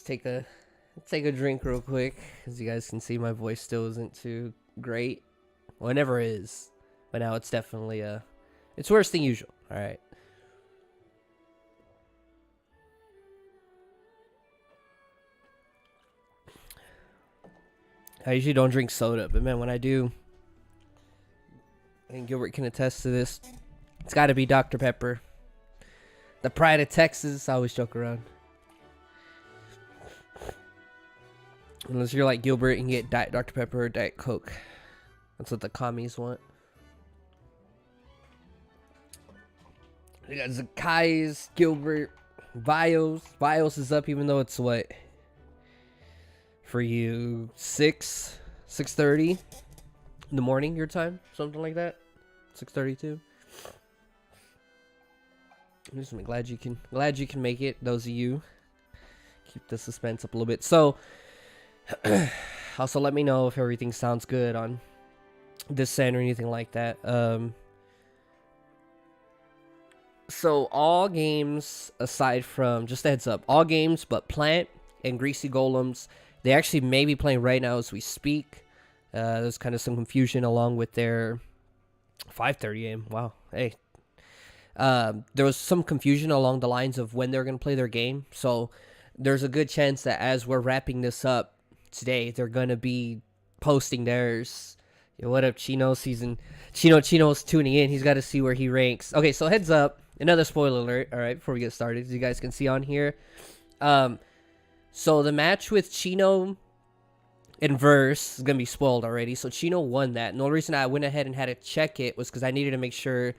take a drink real quick, as you guys can see my voice still isn't too great. Well, it never is, but now it's definitely it's worse than usual. All right. I usually don't drink soda, but man, when I do, I think Gilbert can attest to this. It's got to be Dr. Pepper, the pride of Texas. I always joke around. Unless you're like Gilbert and get Diet Dr. Pepper or Diet Coke. That's what the commies want. We got Zakai's, Gilbert, Vios. Vios is up even though it's what? For you, 6:30 in the morning your time? Something like that? 6:32. I'm just glad you can make it, those of you. Keep the suspense up a little bit. So also let me know if everything sounds good on this end or anything like that. So all games aside from, just a heads up, all games but Plant and Greasy Golems, they actually may be playing right now as we speak. There's kind of some confusion along with their 5:30 a.m. Wow. Hey. There was some confusion along the lines of when they're going to play their game. So there's a good chance that as we're wrapping this up today, they're going to be posting theirs. Yo, what up, Chino? Chino's tuning in. He's got to see where he ranks. Okay, so heads up. Another spoiler alert, all right, before we get started, as you guys can see on here. So the match with Chino and Verse is going to be spoiled already. So Chino won that. And the only reason I went ahead and had to check it was because I needed to make sure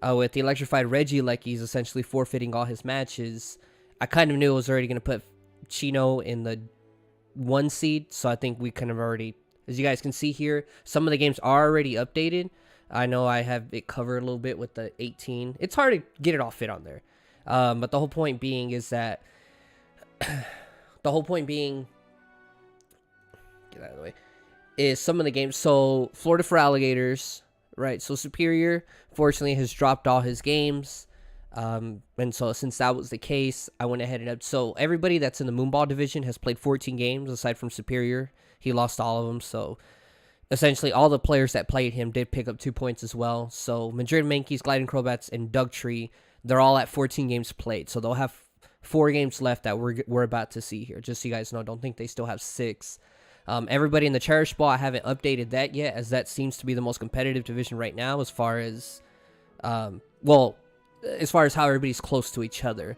with the electrified Reggie, like he's essentially forfeiting all his matches. I kind of knew it was already going to put Chino in the 1 seed. So I think we kind of already, as you guys can see here, some of the games are already updated. I know I have it covered a little bit with the 18. It's hard to get it all fit on there. But the whole point being is that get out of the way, is some of the games. So Florida for Alligators, right? So Superior, fortunately, has dropped all his games. And so since that was the case, I went ahead and up. So everybody that's in the Moonball division has played 14 games aside from Superior. He lost all of them. So essentially all the players that played him did pick up 2 points as well. So Madrid Mankeys, Gliding Crowbats, and Dugtree, they're all at 14 games played. So they'll have 4 games left that we're about to see here. Just so you guys know, don't think they still have 6. Everybody in the Cherish Ball, I haven't updated that yet, as that seems to be the most competitive division right now as far as, as far as how everybody's close to each other.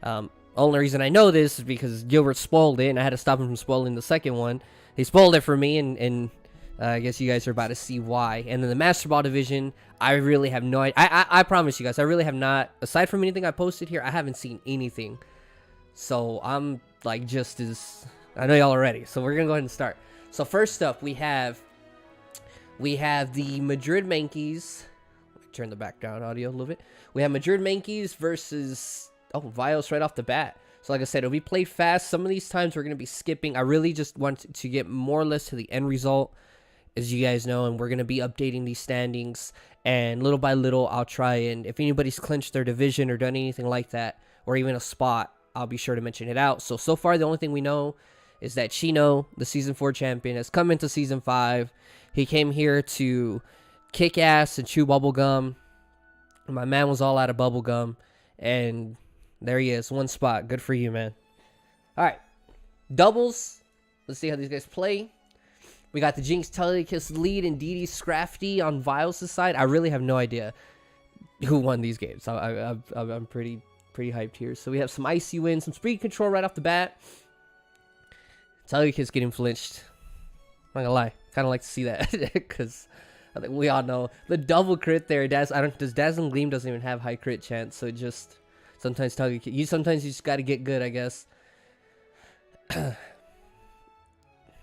Only reason I know this is because Gilbert spoiled it, and I had to stop him from spoiling the second one. He spoiled it for me, and I guess you guys are about to see why. And then the Master Ball division, I really have no idea. I promise you guys, I really have not, aside from anything I posted here, I haven't seen anything. So I'm like just as, I know y'all are ready. So we're going to go ahead and start. So first up, we have the Madrid Mankeys. Turn the background audio a little bit. We have Madrid Mankeys versus, Vios right off the bat. So like I said, it'll be played fast. Some of these times we're going to be skipping. I really just want to get more or less to the end result, as you guys know, and we're going to be updating these standings. And little by little, I'll try and, if anybody's clinched their division or done anything like that, or even a spot, I'll be sure to mention it out. So far, the only thing we know is that Chino, the Season 4 champion, has come into Season 5. He came here to kick ass and chew bubblegum. My man was all out of bubblegum. And there he is, 1 spot. Good for you, man. All right. Doubles. Let's see how these guys play. We got the Jinx Telekiss lead and DD Scrafty on Vios' side. I really have no idea who won these games. I'm pretty hyped here. So we have some icy wins, some speed control right off the bat. Telekiss getting flinched. I'm not gonna lie, kind of like to see that because I think we all know the double crit there. Does Dazzling Gleam doesn't even have high crit chance, so it just sometimes Telekiss. Sometimes you just got to get good, I guess.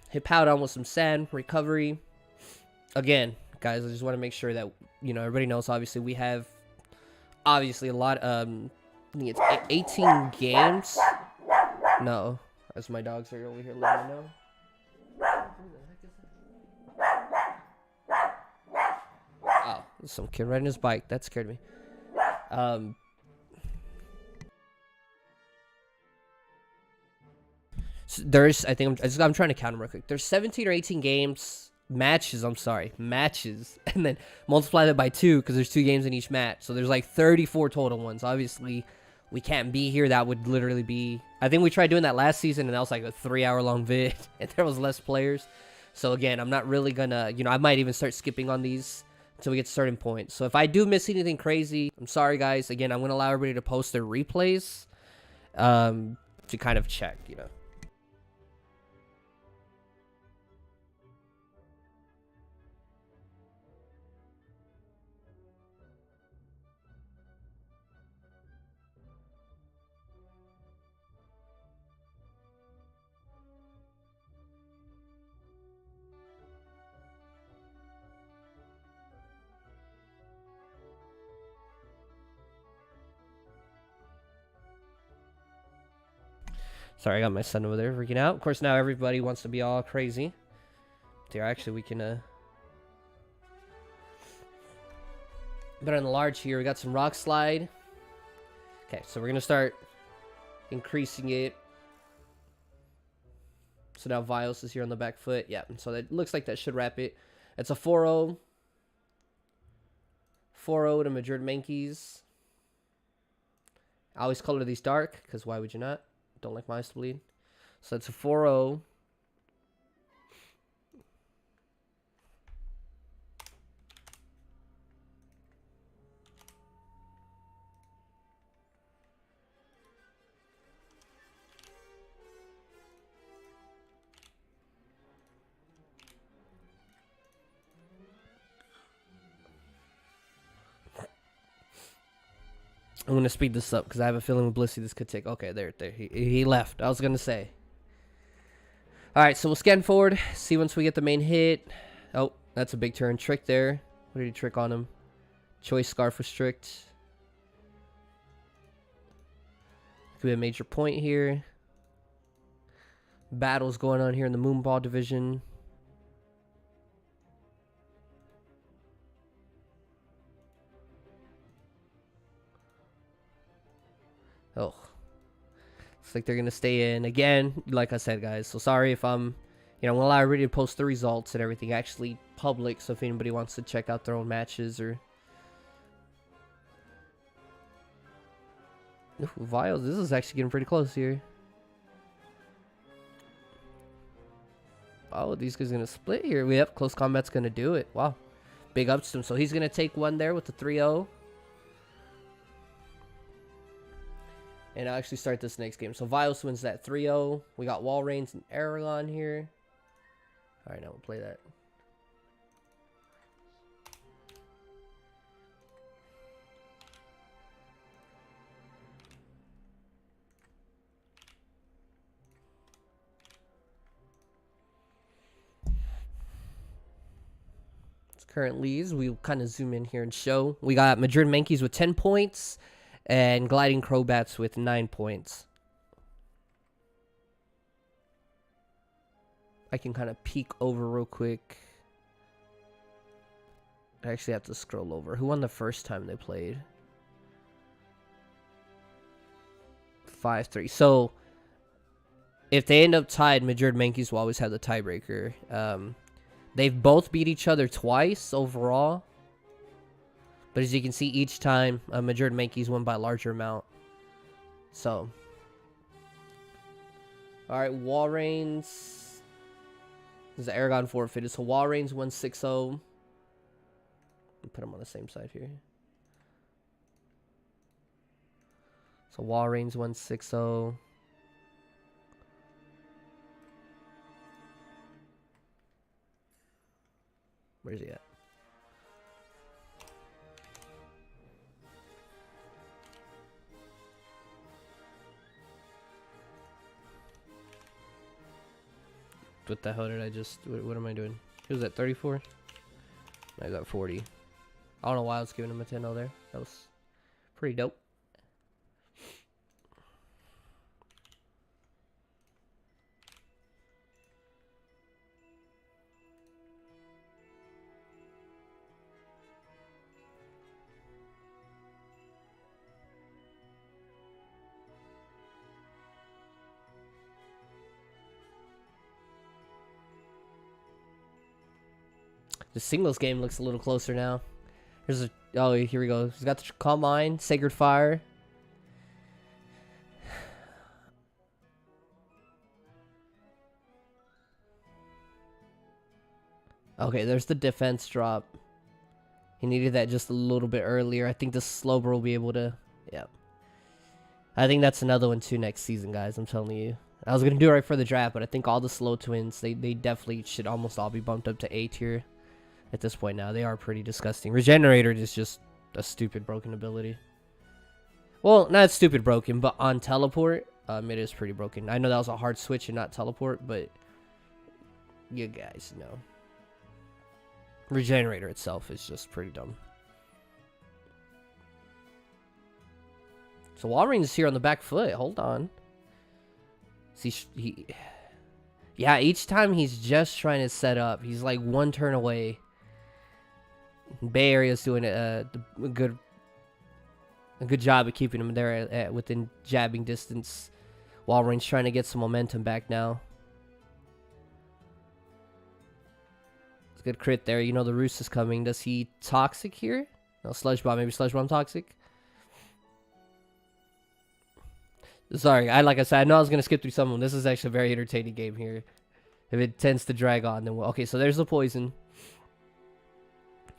Hit Powdown with some sand recovery. Again, guys, I just want to make sure that everybody knows. Obviously, we have a lot. I think it's 18 games. No, as my dogs are over here letting me know. Oh, there's some kid riding his bike. That scared me. So there's, I think I'm trying to count them real quick. There's 17 or 18 games, matches, matches, and then multiply that by 2 because there's 2 games in each match. So there's like 34 total ones. Obviously, we can't be here. That would literally be, I think we tried doing that last season, and that was like a 3-hour long vid, and there was less players. So again, I'm not really gonna, I might even start skipping on these until we get to certain points. So if I do miss anything crazy, I'm sorry, guys. Again, I'm gonna allow everybody to post their replays to kind of check, Sorry, I got my son over there freaking out. Of course, now everybody wants to be all crazy. Here, actually, we can, But on the large here, we got some rock slide. Okay, so we're going to start increasing it. So now Vios is here on the back foot. Yeah, so that looks like that should wrap it. It's a 4-0. 4-0 to Madrid Mankeys. I always color these dark, because why would you not? Don't like my eyes to bleed. So it's a 4-0. I'm going to speed this up because I have a feeling with Blissey this could take... Okay, there. He left. I was going to say. All right, so we'll scan forward. See once we get the main hit. Oh, that's a big turn. Trick there. What did he trick on him? Choice Scarf Restrict. Could be a major point here. Battles going on here in the Moonball division. Oh. Looks like they're going to stay in. Again, like I said, guys. So sorry if I'm... I'm going to allow everybody to post the results and everything actually public. So if anybody wants to check out their own matches or... Ooh, Vials, this is actually getting pretty close here. Oh, these guys are going to split here. Yep, close combat's going to do it. Wow. Big ups to him. So he's going to take one there with the 3-0. And I'll actually start this next game. So Vios wins that 3-0. We got Wall Reigns and Aragon here. Alright, now we'll play that. It's current leads. We'll kind of zoom in here and show. We got Madrid Mankeys with 10 points. And Gliding Crowbats with 9 points. I can kind of peek over real quick. I actually have to scroll over. Who won the first time they played? 5-3. So, if they end up tied, Madrid Mankeys will always have the tiebreaker. They've both beat each other twice overall. But as you can see, each time, Madrid Mankeys won by a larger amount. So. Alright, Wall Reigns. This is Aragon forfeited. So Wall Reigns won 6-0. Put them on the same side here. So Wall Reigns won 6-0. Where's he at? What the hell did I just... What am I doing? He was at 34? I got 40. I don't know why I was giving him a 10-0 there. That was pretty dope. The singles game looks a little closer now. Here's a... Oh, here we go. He's got the Calm Mind, Sacred Fire. Okay, there's the defense drop. He needed that just a little bit earlier. I think the Slowbro will be able to... Yeah. I think that's another one too next season, guys. I'm telling you. I was going to do it right for the draft, but I think all the slow twins, they definitely should almost all be bumped up to A tier at this point now. They are pretty disgusting. Regenerator is just a stupid broken ability. Well, not stupid broken, but on teleport, it is pretty broken. I know that was a hard switch and not teleport, but you guys know. Regenerator itself is just pretty dumb. So Walrein is here on the back foot. Hold on. See, yeah, each time he's just trying to set up. He's like one turn away. Bay Area's doing a good job of keeping him there at within jabbing distance. Walrein's trying to get some momentum back now. It's a good crit there. You know the Roost is coming. Does he Toxic here? No, Sludge Bomb. Maybe Sludge Bomb Toxic. Sorry, like I said, I know I was going to skip through some of them. This is actually a very entertaining game here. If it tends to drag on, then we'll... Okay, so there's the poison.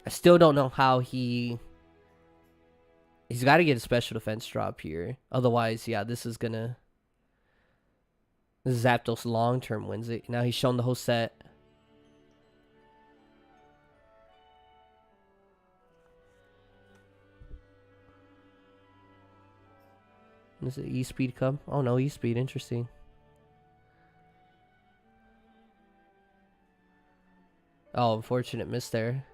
I still don't know how he's got to get a special defense drop here. Otherwise, yeah, this is gonna... Zapdos long-term wins it. Now he's shown the whole set. Does it E-Speed come? Oh no, E-Speed, interesting. Oh, unfortunate miss there.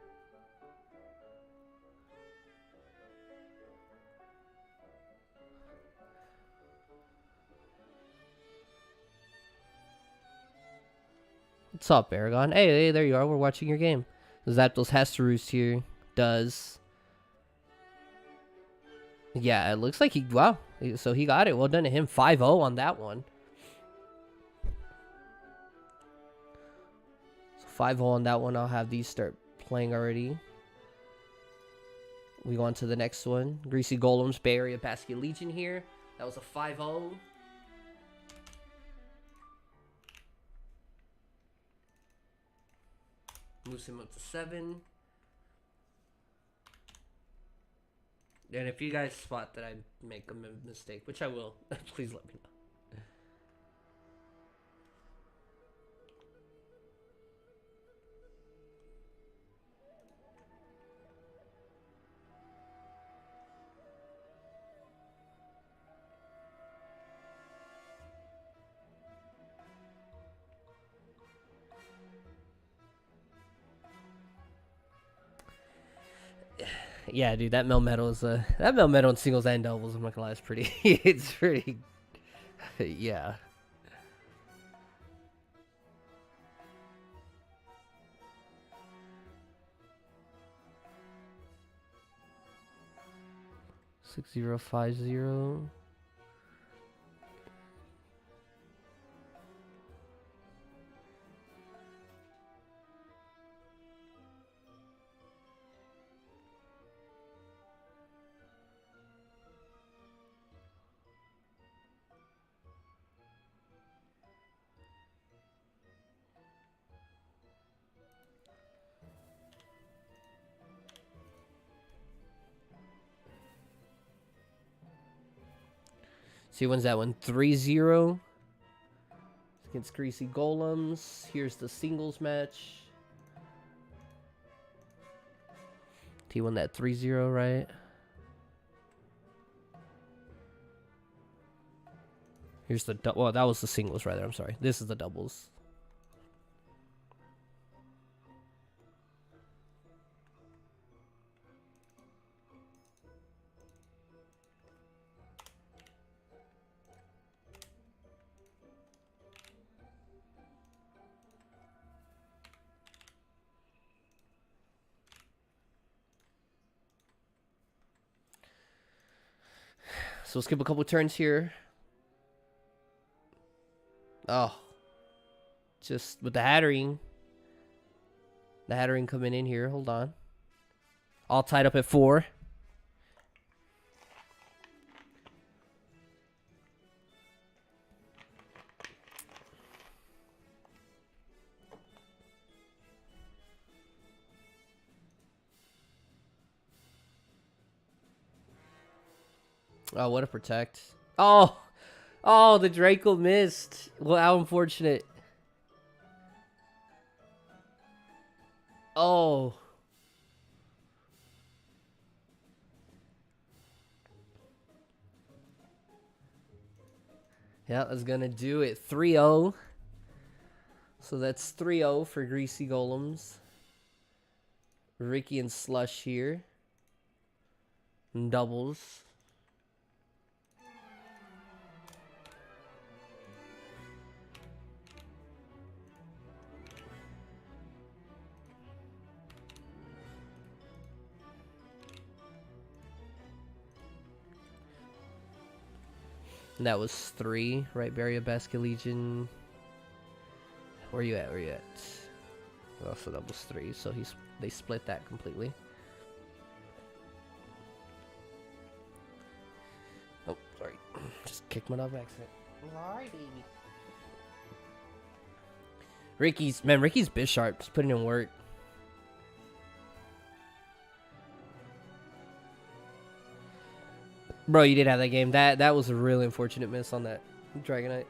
What's up, Aragon? Hey, there you are. We're watching your game. Zapdos has to roost here. Does. Yeah, it looks like he... Wow. So he got it. Well done to him. 5-0 on that one. So 5-0 on that one. I'll have these start playing already. We go on to the next one. Greasy Golems, Bay Area Basket Legion here. That was a 5-0. Moves him up to 7. And if you guys spot that I make a mistake, which I will, please let me know. Yeah, dude, that Melmetal is that Melmetal in singles and doubles, I'm not gonna lie, is pretty it's pretty yeah. Six 050. See, when's that one? 3-0 against Greasy Golems. Here's the singles match. He won that 3-0, right? Here's the... Well, that was the singles right there. I'm sorry. This is the doubles. So we'll skip a couple turns here. Oh. Just with the Hattering. The Hattering coming in here. Hold on. All tied up at 4. Oh, what a protect. Oh! Oh, the Draco missed. Well, how unfortunate. Oh. Yeah, that's gonna do it. 3-0. So that's 3-0 for Greasy Golems. Ricky and Slush here. And doubles. And that was 3, right? Barrier Basket Legion. Where you at? Where you at? Oh, so that was 3. So they split that completely. Oh, sorry. Just kicked my dog by accident. Sorry, baby. Ricky's Bisharp's putting in work. Bro, you did have that game. That was a really unfortunate miss on that Dragonite.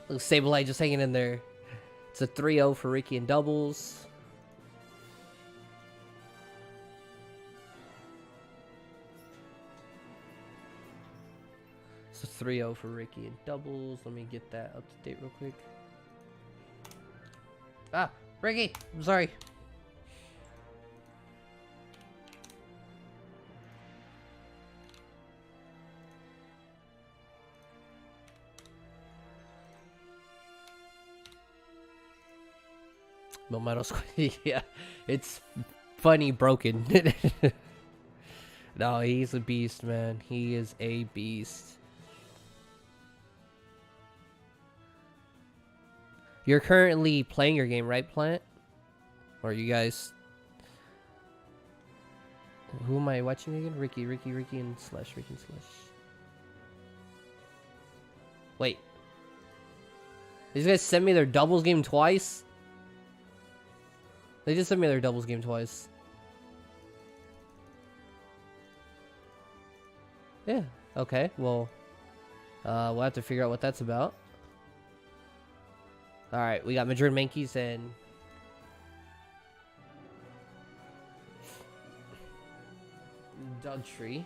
Look, Sableye just hanging in there. It's a 3-0 for Ricky in doubles. It's a 3-0 for Ricky in doubles. Let me get that up to date real quick. Ah, Ricky, I'm sorry. Yeah, it's funny broken. No, he's a beast, man. He is a beast. You're currently playing your game, right, Plant? Or you guys... Who am I watching again? Ricky, and Slush. Ricky and Slush. Wait. These guys sent me their doubles game twice? They just sent me their doubles game twice. Yeah, okay, well, we'll have to figure out what that's about. Alright, we got Madrid Mankeys and... Dugtree.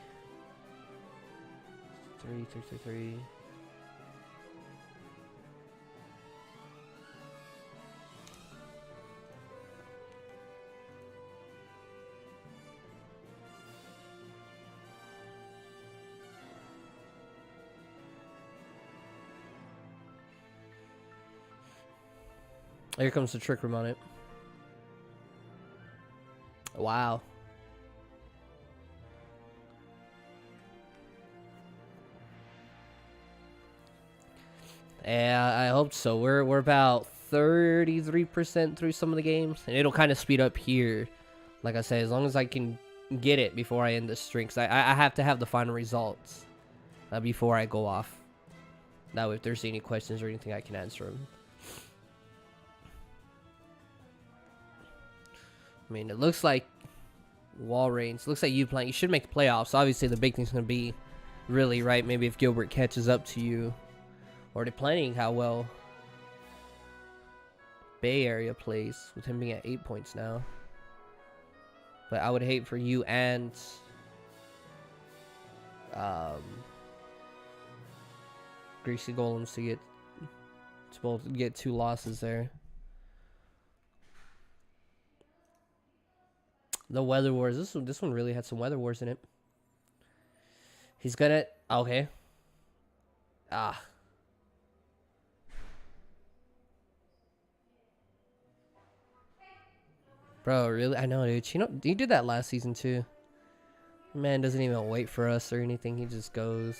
3. Here comes the Trick Room on it. Wow. Yeah, I hope so. We're about 33% through some of the games, and it'll kind of speed up here. Like I said, as long as I can get it before I end the stream, 'cause I have to have the final results before I go off. That way, if there's any questions or anything, I can answer them. I mean, it looks like Wall Reigns. Looks like you playing. You should make the playoffs. Obviously, the big thing's gonna be, really, right? Maybe if Gilbert catches up to you, or depending how well Bay Area plays, with him being at 8 points now. But I would hate for you and Greasy Golems to both get 2 losses there. The Weather Wars. This one really had some Weather Wars in it. He's gonna... Okay. Ah. Bro, really? I know, dude. He did that last season, too. Man doesn't even wait for us or anything. He just goes.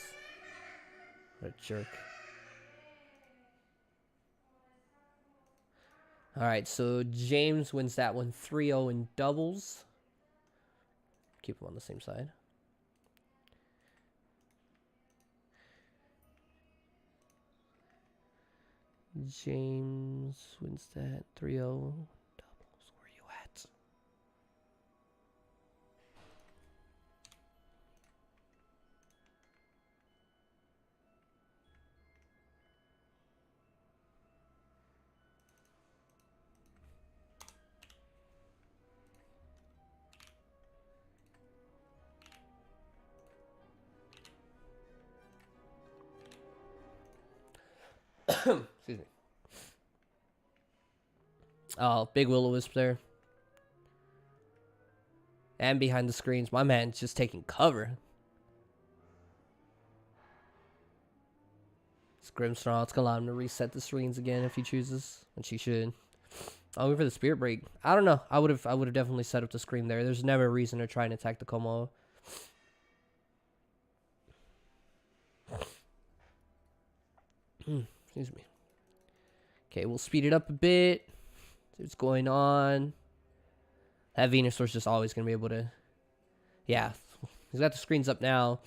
What a jerk. All right, so James wins that one 3-0 in doubles. Keep them on the same side. James wins that 3-0 doubles. Where you at? Excuse me. Oh, big will-o-wisp there. And behind the screens, my man's just taking cover. It's Grimmsnarl. It's gonna allow him to reset the screens again if he chooses, which he should. I'll go for the Spirit Break. I don't know. I would have definitely set up the screen there. There's never a reason to try and attack the Como. Excuse me. Okay, we'll speed it up a bit. See what's going on. That Venusaur's just always going to be able to... Yeah, he's got the screens up now.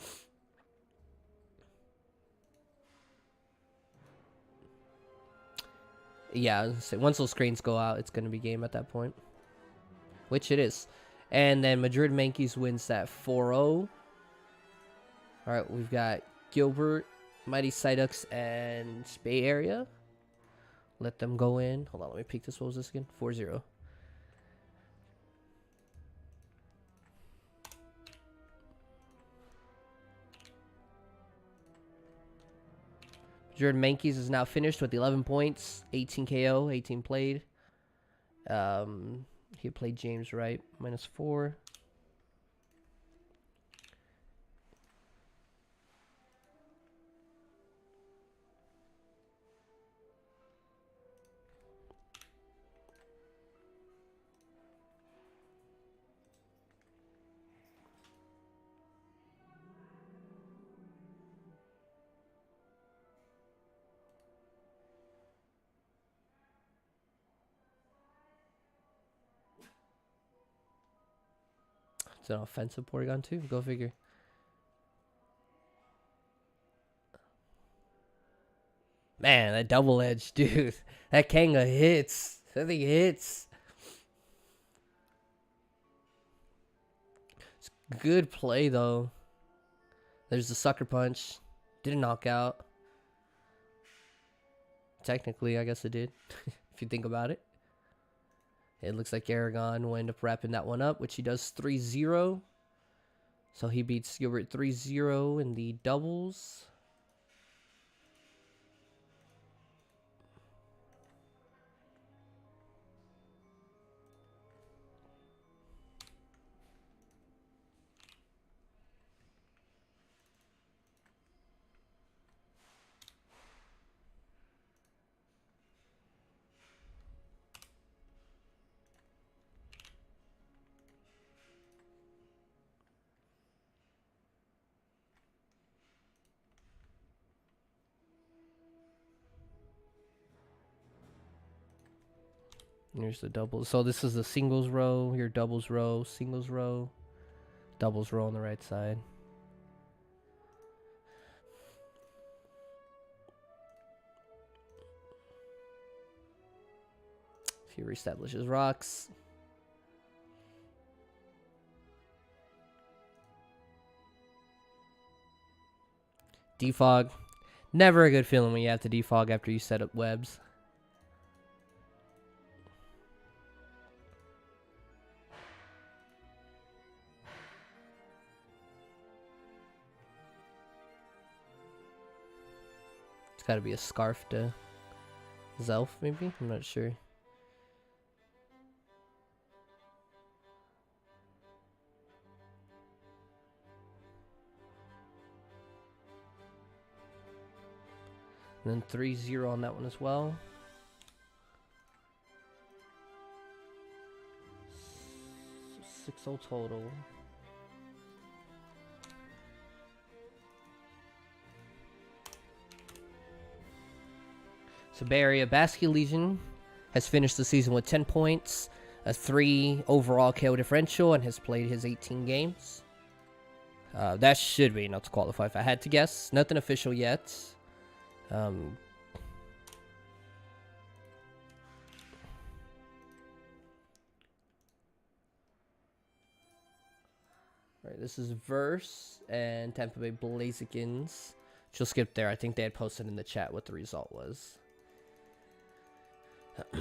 Yeah, so once those screens go out, it's going to be game at that point. Which it is. And then Madrid Mankeys wins that 4-0. Alright, we've got Gilbert, Mighty Psyducks, and Bay Area. Let them go in. Hold on, let me peek this. What was this again? 4-0. Jordan Mankeys is now finished with 11 points, 18 KO, 18 played. He played James Wright, -4. It's an offensive Porygon too. Go figure. Man, that double edge, dude. That Kanga hits. That thing hits. It's good play though. There's the sucker punch. Didn't knock out. Technically, I guess it did. If you think about it. It looks like Aragon will end up wrapping that one up, which he does 3-0. So he beats Gilbert 3-0 in the doubles. Here's the doubles. So this is the singles row, your doubles row, singles row, doubles row on the right side. He reestablishes rocks. Defog. Never a good feeling when you have to defog after you set up webs. It's got to be a scarf to Zelf, maybe? I'm not sure. And then 3-0 on that one as well. 6-0 total. So Bay Area, Basque Legion has finished the season with 10 points, a 3 overall KO differential, and has played his 18 games. That should be enough to qualify if I had to guess. Nothing official yet. Alright, this is Verse and Tampa Bay Blazekins. She'll skip there. I think they had posted in the chat what the result was. I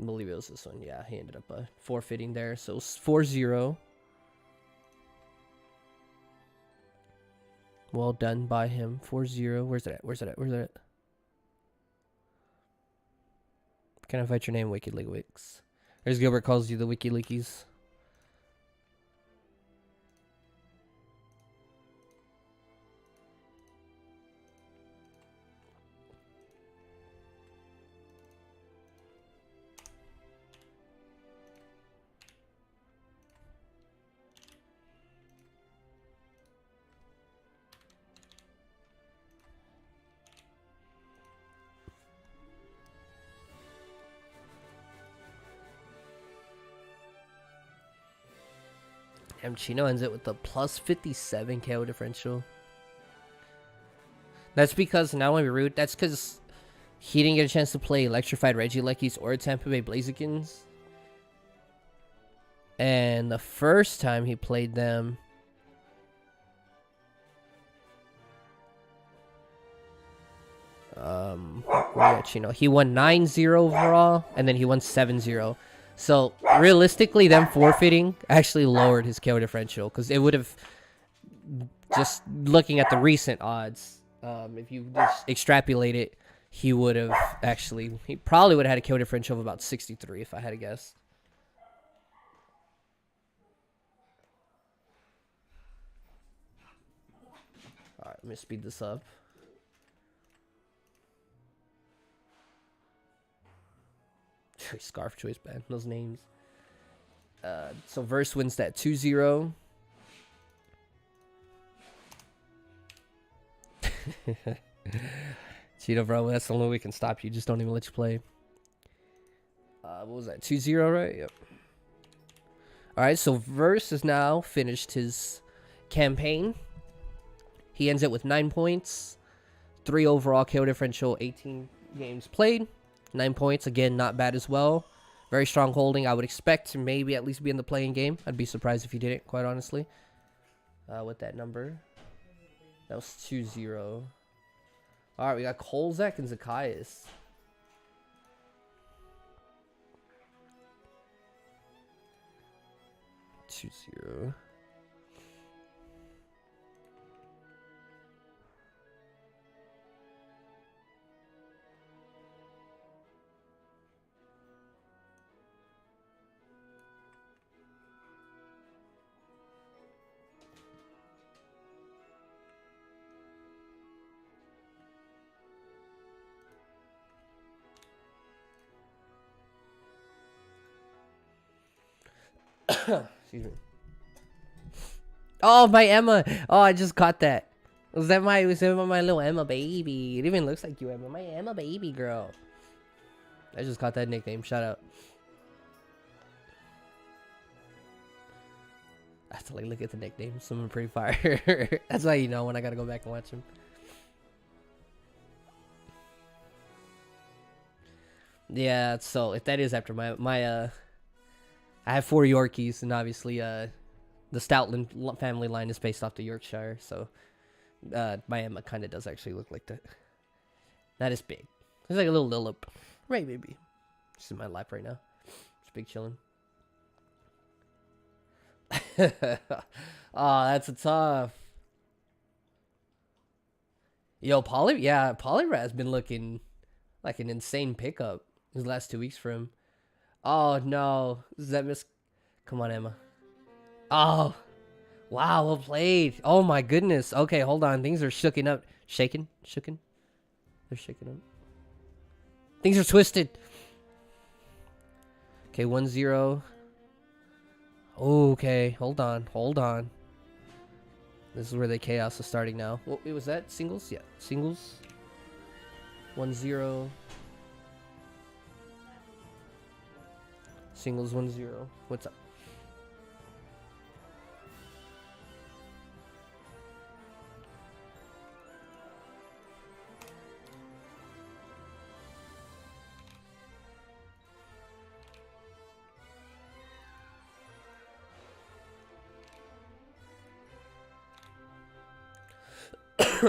believe it was this one. Yeah, he ended up forfeiting there. So 4-0. Well done by him. 4-0. Where's it at? Where's it at? Where's it at? Can I invite your name, WikiLeaks? There's Gilbert calls you the WikiLeakies. Damn, Chino ends it with a plus 57 KO differential. That's because, now when we root, that's because he didn't get a chance to play Electrified Regielekis or Tampa Bay Blazekins. And the first time he played them, Chino, he won 9-0 overall, and then he won 7-0. So, realistically, them forfeiting actually lowered his KO differential. Because it would have, just looking at the recent odds, if you just extrapolate it, he would have actually, he probably would have had a KO differential of about 63 if I had to guess. Alright, let me speed this up. Scarf choice, man. Those names. So Verse wins that 2-0. Cheeto, bro, that's the only way we can stop you. Just don't even let you play. What was that? 2-0, right? Yep. Alright, so Verse has now finished his campaign. He ends it with 9 points. 3 overall KO differential, 18 games played. 9 points, again, not bad as well. Very strong holding. I would expect to maybe at least be in the playing game. I'd be surprised if he didn't, quite honestly. With that number. That was 2-0. Alright, we got Kolzak and Zacchaeus. Two 0. Excuse me. Oh, my Emma. Oh, I just caught that. Was that my little Emma baby? It even looks like you, Emma. My Emma baby girl. I just caught that nickname. Shout out. I have to like look at the nicknames. Some are pretty fire. That's why you know when I gotta go back and watch them. Yeah, so if that is after my I have 4 Yorkies, and obviously the Stoutland family line is based off the Yorkshire, so my Emma kind of does actually look like that. That is big. It's like a little Lillip. Right, maybe. She's in my lap right now. It's big chilling. Oh, that's a tough. Yo, Polyrat's been looking like an insane pickup these last 2 weeks for him. Oh, no. Is that miss? Come on, Emma. Oh. Wow, well played. Oh, my goodness. Okay, hold on. Things are shooken up. Shaken? Shooken? They're shaken up. Things are twisted. Okay, 1-0. Okay, hold on. Hold on. This is where the chaos is starting now. What was that? Singles? Yeah, singles. 1-0. Singles 1-0. What's up?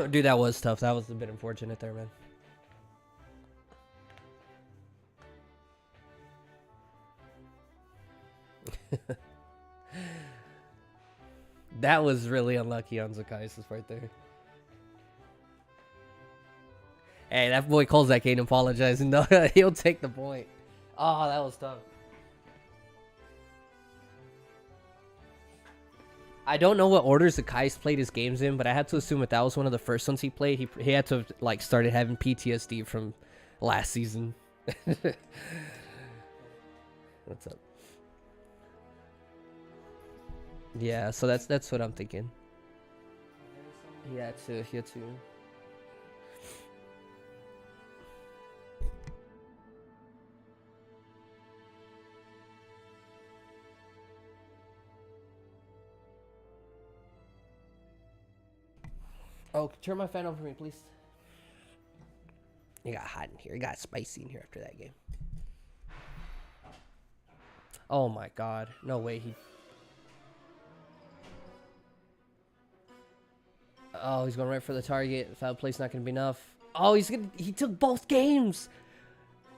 Dude, that was tough. That was a bit unfortunate there, man. That was really unlucky on Zakai's part there. Hey, that boy Kolzak ain't apologizing. No, he'll take the point. Oh, that was tough. I don't know what order Zakai's played his games in, but I had to assume that that was one of the first ones he played. He had to have, like, started having PTSD from last season. What's up? Yeah, so that's what I'm thinking. He had to. Oh, turn my fan on for me, please. It got hot in here. It got spicy in here after that game. Oh my god. No way he... Oh, he's going right for the target. Foul play's not going to be enough. Oh, he took both games.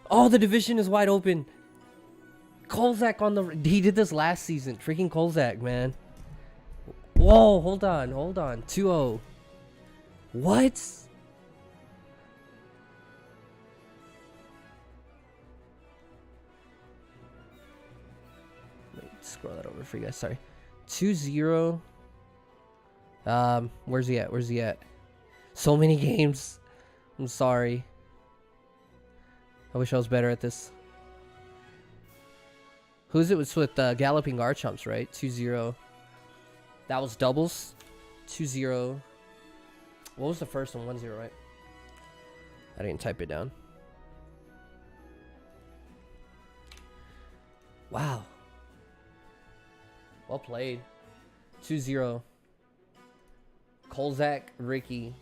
Oh, the division is wide open. Kolzak on the... He did this last season. Freaking Kolzak, man. Whoa, hold on. 2-0. What? Let me scroll that over for you guys. Sorry. 2-0. Where's he at? So many games. I'm sorry. I wish I was better at this. Who's it was with Galloping Garchomps, right? 2-0. That was doubles. 2-0. What was the first one? 1-0, right? I didn't type it down. Wow. Well played. 2-0. Kolzak, Ricky.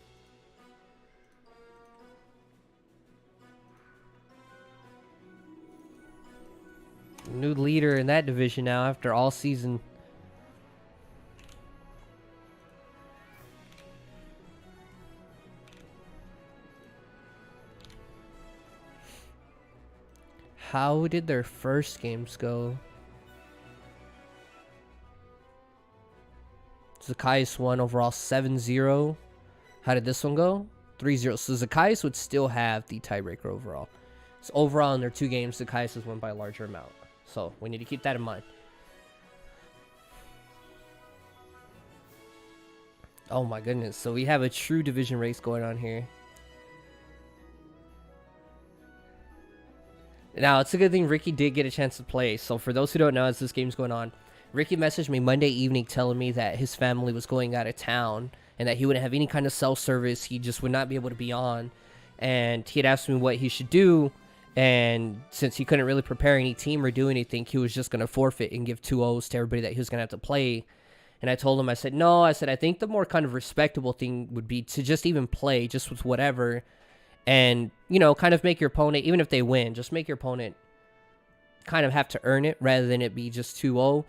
New leader in that division now after all season. How did their first games go? Zakai's won overall 7-0. How did this one go? 3-0. So Zakai's would still have the tiebreaker overall. So overall in their two games, Zakai's has won by a larger amount. So we need to keep that in mind. Oh my goodness. So we have a true division race going on here. Now, it's a good thing Ricky did get a chance to play. So for those who don't know, as this game's going on, Ricky messaged me Monday evening telling me that his family was going out of town and that he wouldn't have any kind of cell service. He just would not be able to be on. And he had asked me what he should do. And since he couldn't really prepare any team or do anything, he was just going to forfeit and give 2-0s to everybody that he was going to have to play. And I told him, I said, no, I think the more kind of respectable thing would be to just even play just with whatever. And, you know, kind of make your opponent, even if they win, just make your opponent kind of have to earn it rather than it be just 2-0.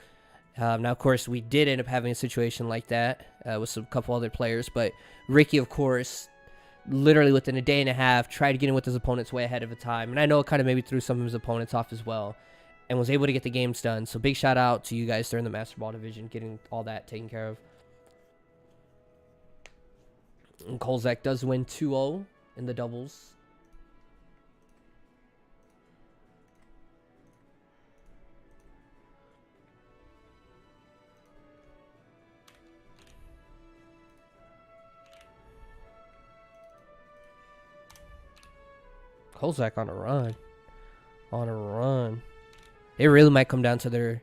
Now, of course, we did end up having a situation like that with a couple other players. But Ricky, of course, literally within a day and a half, tried to get in with his opponents way ahead of the time. And I know it kind of maybe threw some of his opponents off as well. And was able to get the games done. So big shout out to you guys during the Master Ball division, getting all that taken care of. And Kolzak does win 2-0 in the doubles. Kolzak on a run. On a run. It really might come down to their...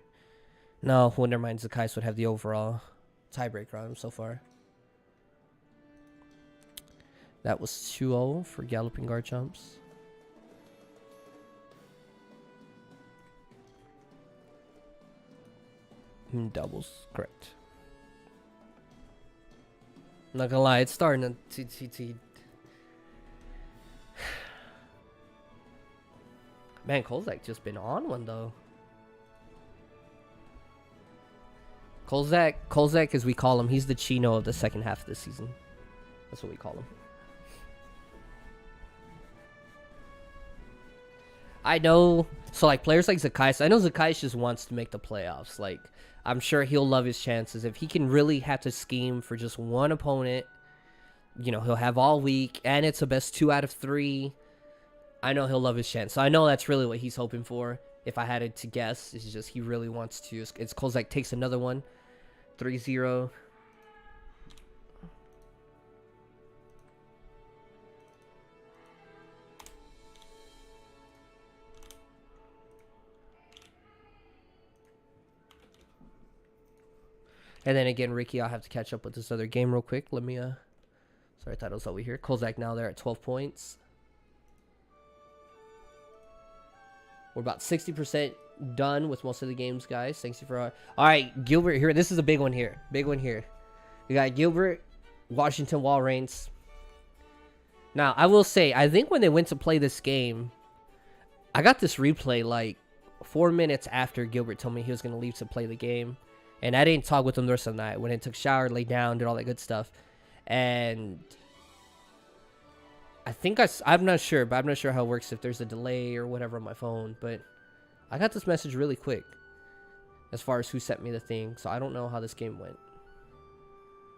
No, well, never mind. Zakai's would have the overall tiebreaker on him so far. That was 2-0 for Galloping Garchomps. Doubles, correct. Not gonna lie, it's starting to Man, Kozak just been on one though. Kozak, as we call him, he's the Chino of the second half of the season. That's what we call him. I know, so like players like Zakai's, I know Zakai's just wants to make the playoffs. Like, I'm sure he'll love his chances. If he can really have to scheme for just one opponent, you know, he'll have all week, and it's a best 2 out of 3. I know he'll love his chance. So I know that's really what he's hoping for. If I had it to guess, it's just he really wants to. It's Kozak takes another one. 3-0. And then again, Ricky, I'll have to catch up with this other game real quick. Let me, sorry, I thought it was over here. Kozak now there at 12 points. We're about 60% done with most of the games, guys. Thanks for... all right, Gilbert here. This is a big one here. Big one here. We got Gilbert, Washington, Walreins. Now, I will say, I think when they went to play this game, I got this replay like 4 minutes after Gilbert told me he was going to leave to play the game. And I didn't talk with him the rest of the night. When I took a shower, laid down, did all that good stuff. And I think I'm not sure, but I'm not sure how it works if there's a delay or whatever on my phone. But I got this message really quick as far as who sent me the thing. So I don't know how this game went.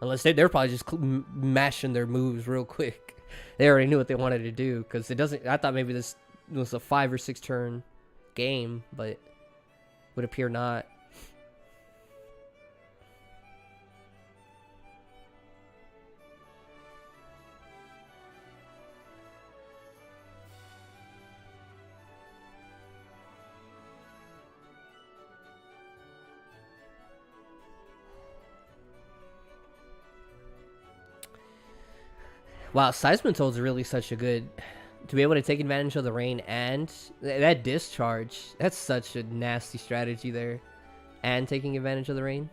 Unless they're probably just mashing their moves real quick. They already knew what they wanted to do. Because it doesn't... I thought maybe this was a 5 or 6 turn game. But would appear not. Wow, Seismitoad is really such a good... To be able to take advantage of the rain and... That discharge, that's such a nasty strategy there. And taking advantage of the rain.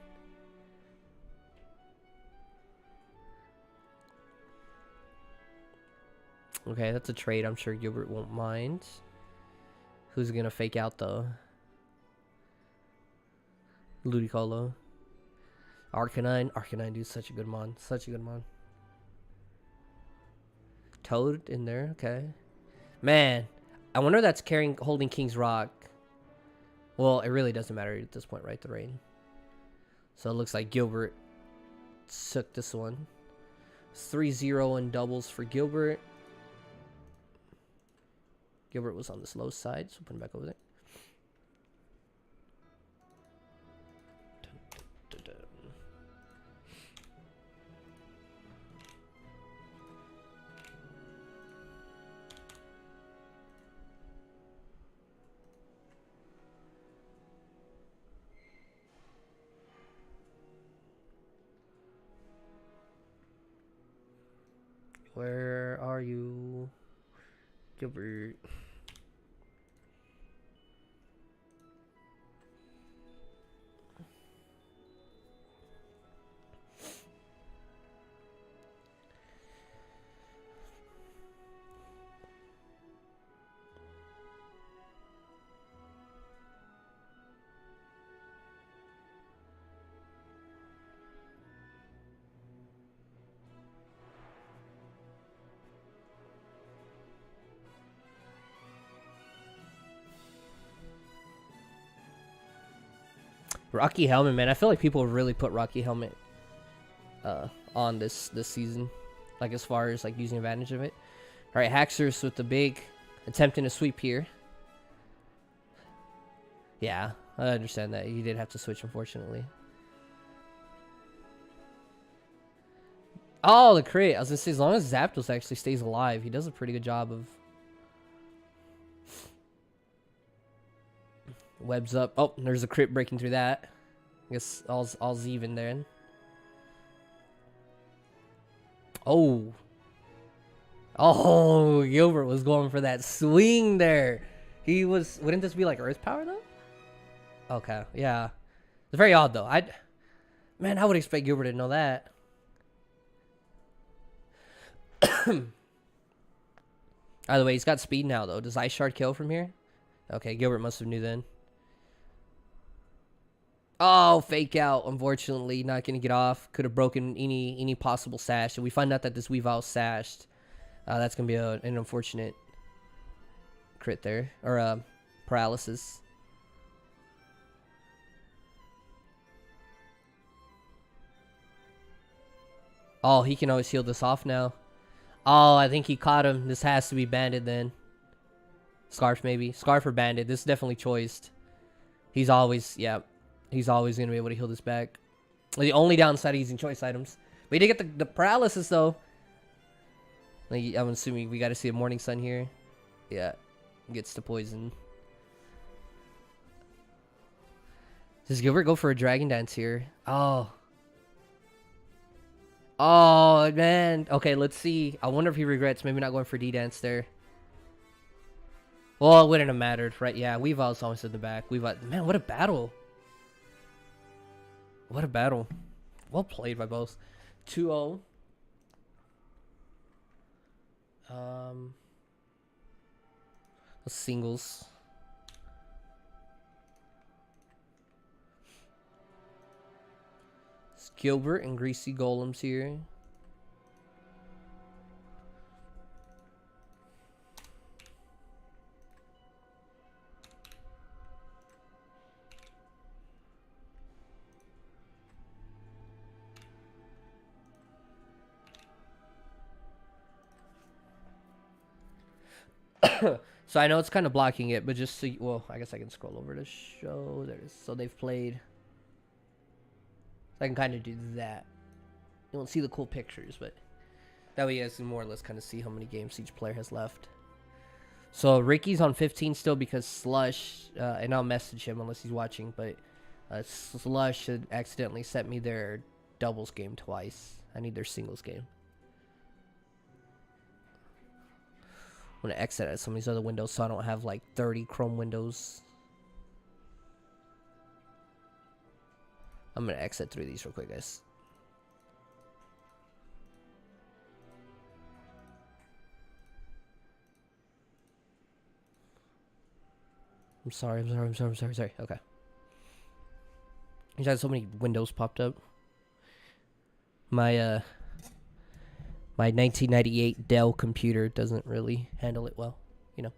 Okay, that's a trade I'm sure Gilbert won't mind. Who's gonna fake out though? Ludicolo. Arcanine. Arcanine, dude, such a good mon. Such a good mon. Toad in there, okay. Man, I wonder if that's holding King's Rock. Well, it really doesn't matter at this point, right? The rain. So it looks like Gilbert took this one. 3-0 in doubles for Gilbert. Gilbert was on the slow side, so put him back over there. Where are you, Gilbert? Rocky Helmet, man. I feel like people really put Rocky Helmet on this season. Like, as far as, like, using advantage of it. Alright, Haxorus with the big attempting to sweep here. Yeah, I understand that. He did have to switch, unfortunately. Oh, the crit. I was going to say, as long as Zapdos actually stays alive, he does a pretty good job of... Webs up. Oh, there's a crit breaking through that. I guess all's even then. Oh. Oh, Gilbert was going for that swing there. He was... Wouldn't this be like Earth Power, though? Okay, yeah. It's very odd, though. Man, I would expect Gilbert to know that. By the way, he's got speed now, though. Does Ice Shard kill from here? Okay, Gilbert must have knew then. Oh, fake out. Unfortunately, not going to get off. Could have broken any possible sash. And we find out that this Weavile sashed. That's going to be an unfortunate crit there. Or paralysis. Oh, he can always heal this off now. Oh, I think he caught him. This has to be banded then. Scarf maybe. Scarf or banded. This is definitely choiced. He's always, yeah. He's always going to be able to heal this back. The only downside of using choice items. We did get the paralysis though. Like, I'm assuming we got to see a Morning Sun here. Yeah. Gets the poison. Does Gilbert go for a Dragon Dance here? Oh. Oh, man. Okay, let's see. I wonder if he regrets maybe not going for D-Dance there. Well, it wouldn't have mattered, right? Yeah, Weavile's always in the back. Weavile. Man, what a battle. What a battle. Well played by both. 2-0. Singles. It's Gilbert and Greasy Golems here. So I know it's kind of blocking it, but just so you, well, I guess I can scroll over to show. There it is. So they've played. So I can kind of do that. You won't see the cool pictures, but that way you guys can more or less kind of see how many games each player has left. So Ricky's on 15 still because Slush, and I'll message him unless he's watching, but Slush had accidentally sent me their doubles game twice. I need their singles game. I'm going to exit out some of these other windows so I don't have like 30 Chrome windows. I'm going to exit through these real quick, guys. I'm sorry. Okay. He's had so many windows popped up. My 1998 Dell computer doesn't really handle it well, you know.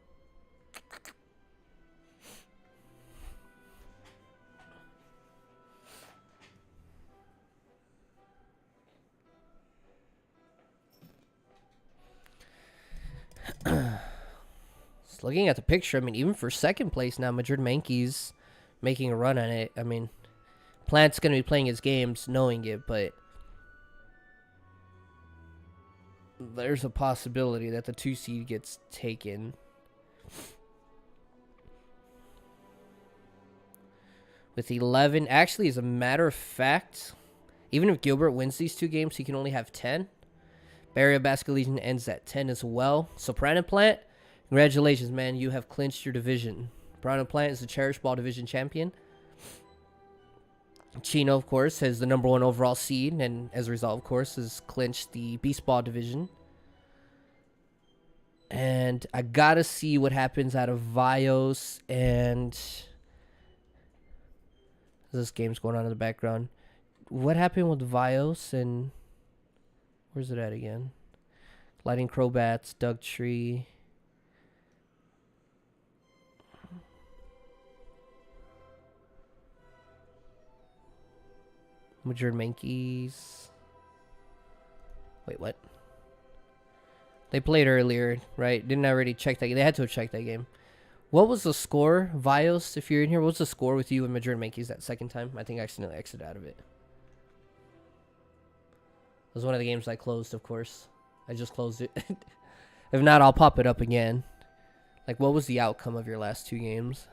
Just looking at the picture, I mean, even for second place now, Madrid Mankey's making a run on it. I mean, Plant's going to be playing his games knowing it, but there's a possibility that the 2 seed gets taken. With 11, actually, as a matter of fact, even if Gilbert wins these 2 games, he can only have 10. Barrier Basket Legion ends at 10 as well. So Piranha Plant, congratulations, man. You have clinched your division. Piranha Plant is the Cherish Ball Division champion. Chino, of course, has the #1 overall seed, and as a result, of course, has clinched the Beast Ball division. And I gotta see what happens out of Vios and this game's going on in the background. What happened with Vios and where's it at again? Lighting Crowbats, Dugtree. Madrid Mankeys. Wait, what? They played earlier, right? Didn't already check that game. They had to have checked that game. What was the score, Vios, if you're in here? What was the score with you and Madrid Mankeys that second time? I think I accidentally exited out of it. It was one of the games I closed, of course. I just closed it. If not, I'll pop it up again. Like, what was the outcome of your last 2 games?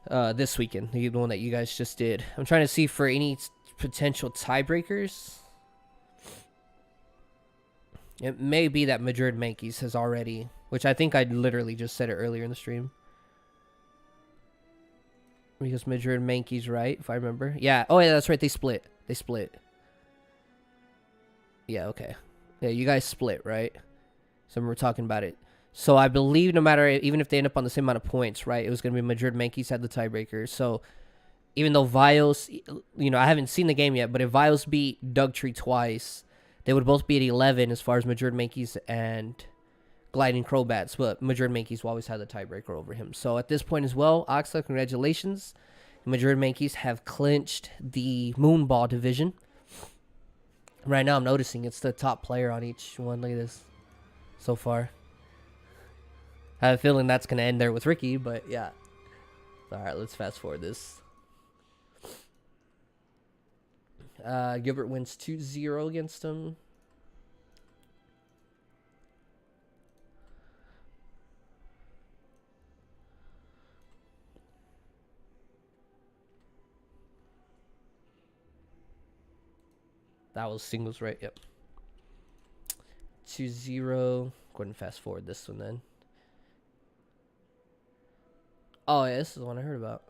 This weekend, the one that you guys just did. I'm trying to see for any potential tiebreakers. It may be that Madrid Mankeys has already, which I think I literally just said it earlier in the stream. Because Madrid and Mankey's right, if I remember. Yeah. Oh, yeah, that's right. They split. They split. Yeah, okay. Yeah, you guys split, right? So we're talking about it. So I believe no matter, even if they end up on the same amount of points, right, it was going to be Madrid Mankey's had the tiebreaker. So even though Vios, I haven't seen the game yet, but if Vios beat Dugtree twice, they would both be at 11 as far as Madrid Mankey's and Gliding Crowbats, but Madrid Mankey's will always have the tiebreaker over him. So at this point as well, Oxla, congratulations. Madrid Mankey's have clinched the Moonball division. Right now I'm noticing it's the top player on each one. Look at this so far. I have a feeling that's going to end there with Ricky, but yeah. Alright, let's fast forward this. Gilbert wins 2-0 against him. That was singles, right? Yep. 2-0. Go ahead and fast forward this one then. Oh, yeah, this is the one I heard about.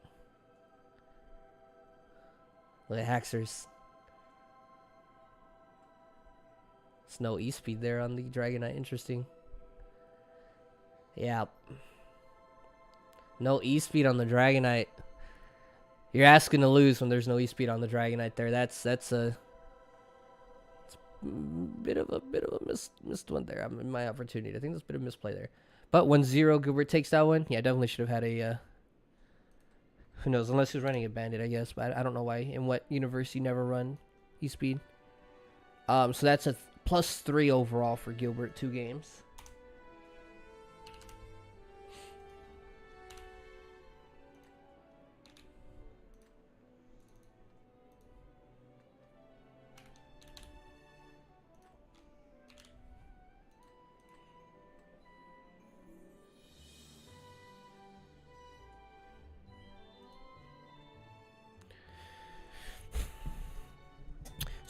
Look at Haxers. There's no E-speed there on the Dragonite. Interesting. Yeah. No E-speed on the Dragonite. You're asking to lose when there's no E-speed on the Dragonite there. That's a bit of a missed one there. I'm in my opportunity. I think there's a bit of misplay there. But 1-0, Gilbert takes that one. Yeah, definitely should have had a who knows, unless he's running a bandit, I guess. But I don't know why. In what universe you never run E-speed. So that's a +3 overall for Gilbert, 2 games.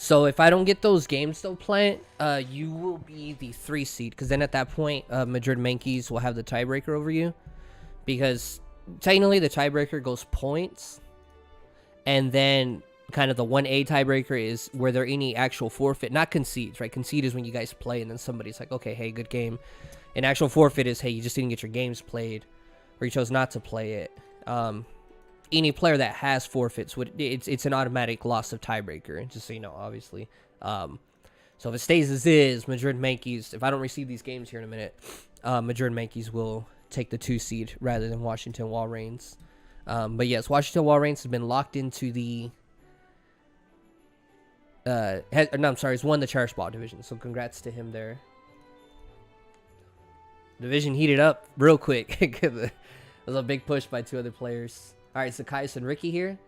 So if I don't get those games though, Plant, you will be the 3 seed. Because then at that point, Madrid Mankey's will have the tiebreaker over you. Because technically the tiebreaker goes points. And then kind of the 1A tiebreaker is where there any actual forfeit. Not concedes, right? Concede is when you guys play and then somebody's like, okay, hey, good game. An actual forfeit is, hey, you just didn't get your games played. Or you chose not to play it. Any player that has forfeits it's an automatic loss of tiebreaker, just so you know, obviously. So if it stays as is, Madrid Mankey's, if I don't receive these games here in a minute, Madrid Mankey's will take the 2 seed rather than Washington Walreins. But yes, Washington Walreins has been locked into the he's won the Cherish Ball division, so congrats to him there. Division heated up real quick. It was a big push by 2 other players. All right, Zacchaeus and Ricky here.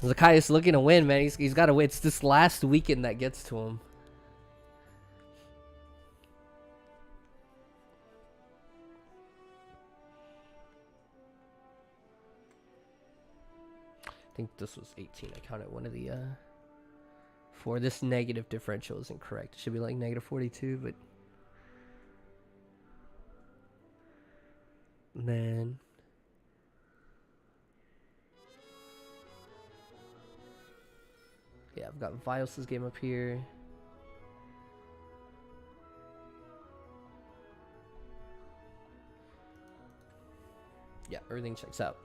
Zacchaeus looking to win, man. He's got to win. It's this last weekend that gets to him. I think this was 18. I counted one of the... For this negative differential is incorrect. It should be like -42, but... And then... Yeah, I've got Vios' game up here. Yeah, everything checks out.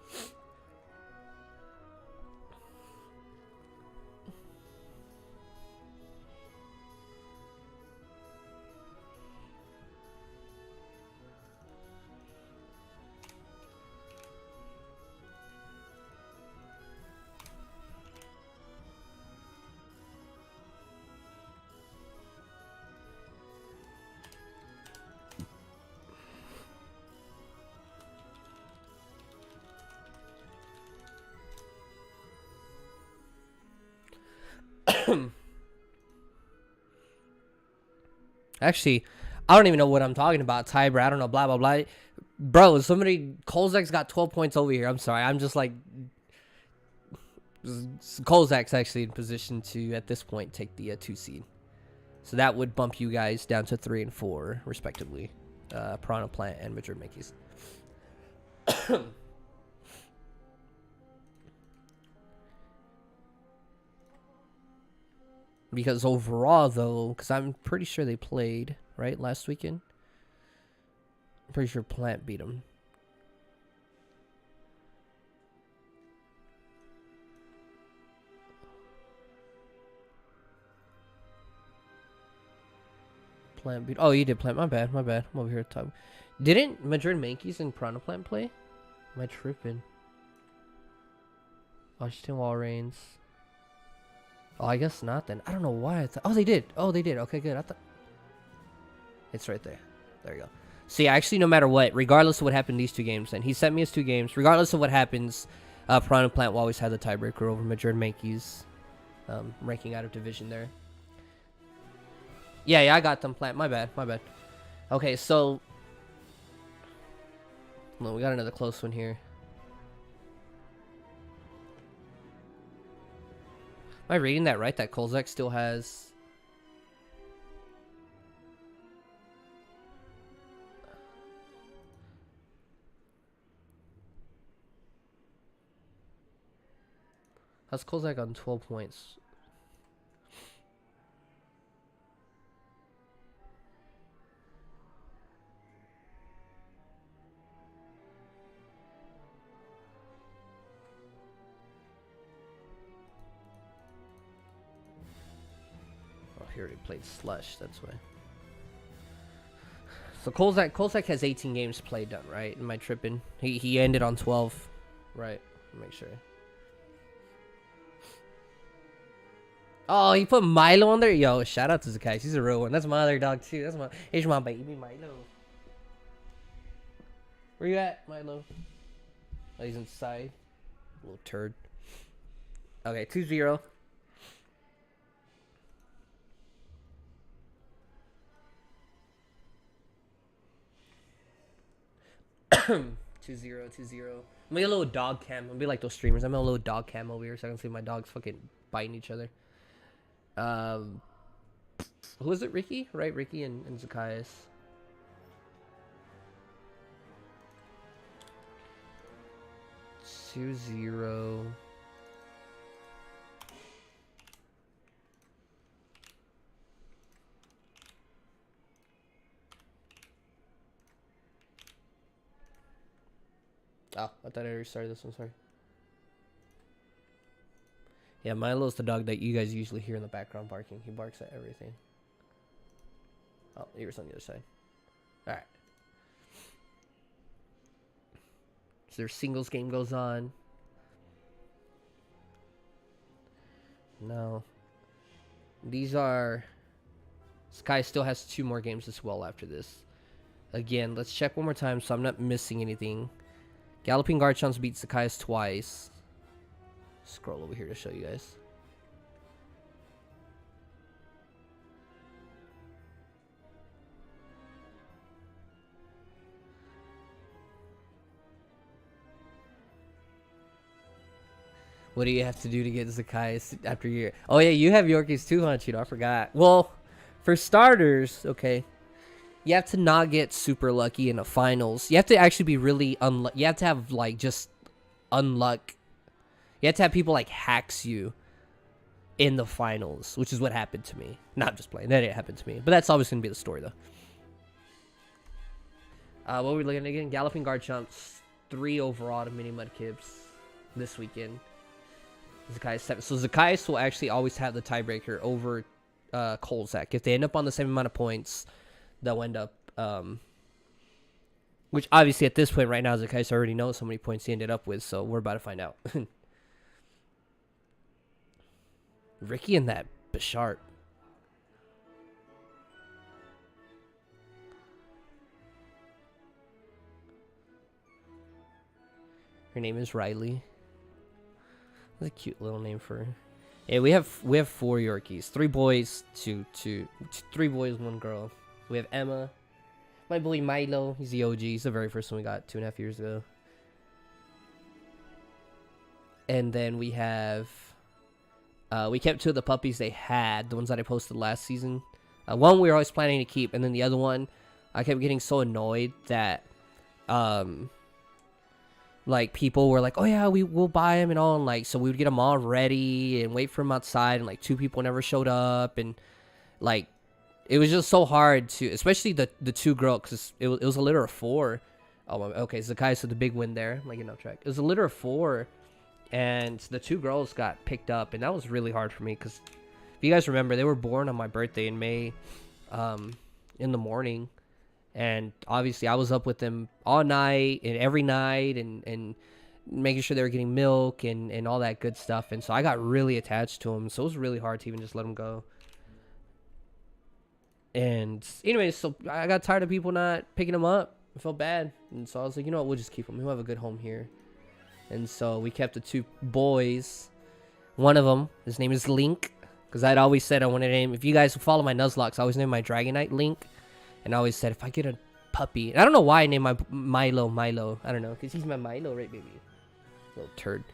Actually, I don't even know what I'm talking about. Tiber, I don't know, blah, blah, blah. Bro, Kozak's got 12 points over here. I'm sorry. I'm just like... Kozak's actually in position to, at this point, take the 2 seed. So that would bump you guys down to 3 and 4, respectively. Piranha Plant and Madrid Mankey's. Because overall, though, because I'm pretty sure they played, right, last weekend? I'm pretty sure Plant beat them. Plant beat. Oh, you did Plant. My bad. My bad. I'm over here talking. Didn't Madrid Mankeys and Piranha Plant play? Am I tripping? Washington Wall Reigns. Oh, I guess not then. I don't know why I thought. Oh, they did. Oh, they did. Okay, good. I thought. It's right there. There you go. See, actually, no matter what, regardless of what happened in these 2 games, then he sent me his 2 games. Regardless of what happens, Piranha Plant will always have the tiebreaker over Madrid Mankeys, ranking out of division there. Yeah, I got them, Plant. My bad. Okay, so. Well, we got another close one here. Am I reading that right? That Kolzak still has... How's Kolzak on 12 points? He already played Slush, that's why. So Kolzak has 18 games played done, right? Am I tripping? He ended on 12. Right. Make sure. Oh, he put Milo on there? Yo, shout out to Zakai. He's a real one. That's my other dog too. He's my baby Milo. Where you at, Milo? Oh, he's inside. Little turd. Okay, 2-0. 2-0. I'm gonna get a little dog cam. I'm gonna be like those streamers. I'm gonna a little dog cam over here so I can see my dogs fucking biting each other. Who is it? Ricky? Right? Ricky and Zacchaeus. Two zero. Oh, I thought I restarted this one, sorry. Yeah, Milo's the dog that you guys usually hear in the background barking. He barks at everything. Oh, he was on the other side. Alright. So their singles game goes on. No. These are... Sky still has 2 more games as well after this. Again, let's check one more time so I'm not missing anything. Galloping Garchomps beat Zacchaeus twice. Scroll over here to show you guys. What do you have to do to get Zacchaeus after your... Oh yeah, you have Yorkies too, huh, Cheeto? I forgot. Well, for starters, okay, you have to not get super lucky in the finals. You have to actually be really unlucky. You have to have, like, just unluck. You have to have people, like, hacks you in the finals, which is what happened to me. Not just playing. That didn't happen to me. But that's always going to be the story, though. What were we looking at again? Galloping Garchomps, 3 overall to Mini Mudkips this weekend. Zacchaeus 7. So Zacchaeus will actually always have the tiebreaker over Kolzak. If they end up on the same amount of points, they'll end up... which, obviously, at this point right now, Zacchaeus already knows how many points he ended up with, so we're about to find out. Ricky and that Bishart. Her name is Riley. That's a cute little name for her. Yeah, we have 4 Yorkies. 3 boys, 3 boys, 1 girl. We have Emma. My boy Milo. He's the OG. He's the very first one we got 2.5 years ago. And then we have... we kept 2 of the puppies they had, the ones that I posted last season. One we were always planning to keep, and then the other one, I kept getting so annoyed that like people were like, oh yeah, we'll buy him and all, and like so we would get them all ready and wait for him outside, and like 2 people never showed up, and like it was just so hard to, especially the 2 girls, because it was a litter of 4. Oh, okay, Zakai, so the big win there, like getting off track. It was a litter of 4, and the 2 girls got picked up, and that was really hard for me because if you guys remember, they were born on my birthday in May, in the morning, and obviously I was up with them all night and every night, and making sure they were getting milk and all that good stuff, and so I got really attached to them, so it was really hard to even just let them go. And anyways, so I got tired of people not picking them up. I felt bad, and so I was like, you know what, we'll just keep them. He'll have a good home here. And so we kept the 2 boys. One of them, his name is Link, because I'd always said I wanted to name, if you guys follow my Nuzlocke, I always named my Dragonite Link, and I always said if I get a puppy, and I don't know why I named my Milo, I don't know, because he's my Milo, right, baby? Little turd.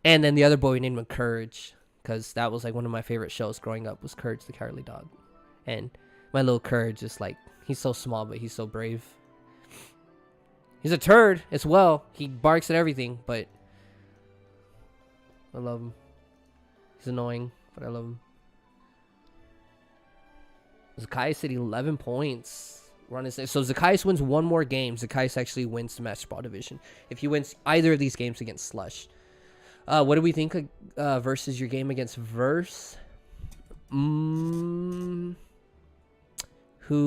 And then the other boy, we named him Courage, because that was like one of my favorite shows growing up, was Courage the Cowardly Dog. And my little Courage is like, he's so small, but he's so brave. He's a turd as well. He barks at everything, but I love him. He's annoying, but I love him. Zacchaeus said 11 points. We're on his, so Zacchaeus wins 1 more game. Zacchaeus actually wins the Master Ball division if he wins either of these games against Slush. What do we think versus your game against Verse? Who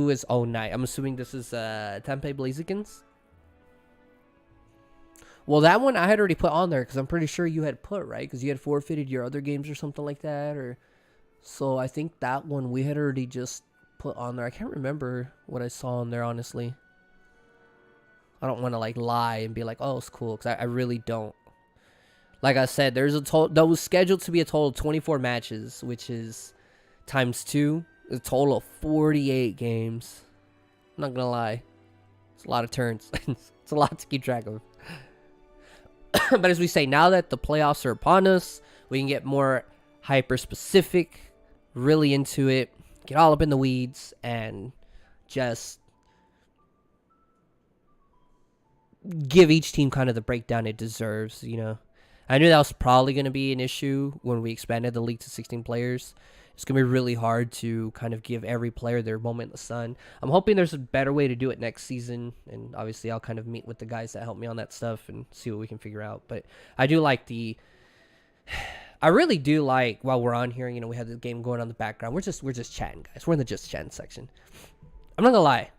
is Night? I'm assuming this is Tempe Blazikins. Well, that one I had already put on there because I'm pretty sure you had put, right? Because you had forfeited your other games or something like that. Or so I think that one we had already just put on there. I can't remember what I saw on there, honestly. I don't want to like lie and be like, oh, it's cool, because I really don't. Like I said, there's a total that was scheduled to be a total of 24 matches, which is times 2, a total of 48 games. I'm not gonna lie, it's a lot of turns. It's a lot to keep track of. But as we say, now that the playoffs are upon us, we can get more hyper specific, really into it, get all up in the weeds, and just give each team kind of the breakdown it deserves, you know. I knew that was probably going to be an issue when we expanded the league to 16 players. It's going to be really hard to kind of give every player their moment in the sun. I'm hoping there's a better way to do it next season, and obviously I'll kind of meet with the guys that help me on that stuff and see what we can figure out. But I do like I really do like, while we're on here, you know, we have the game going on in the background. We're just chatting, guys. We're in the just chatting section. I'm not going to lie.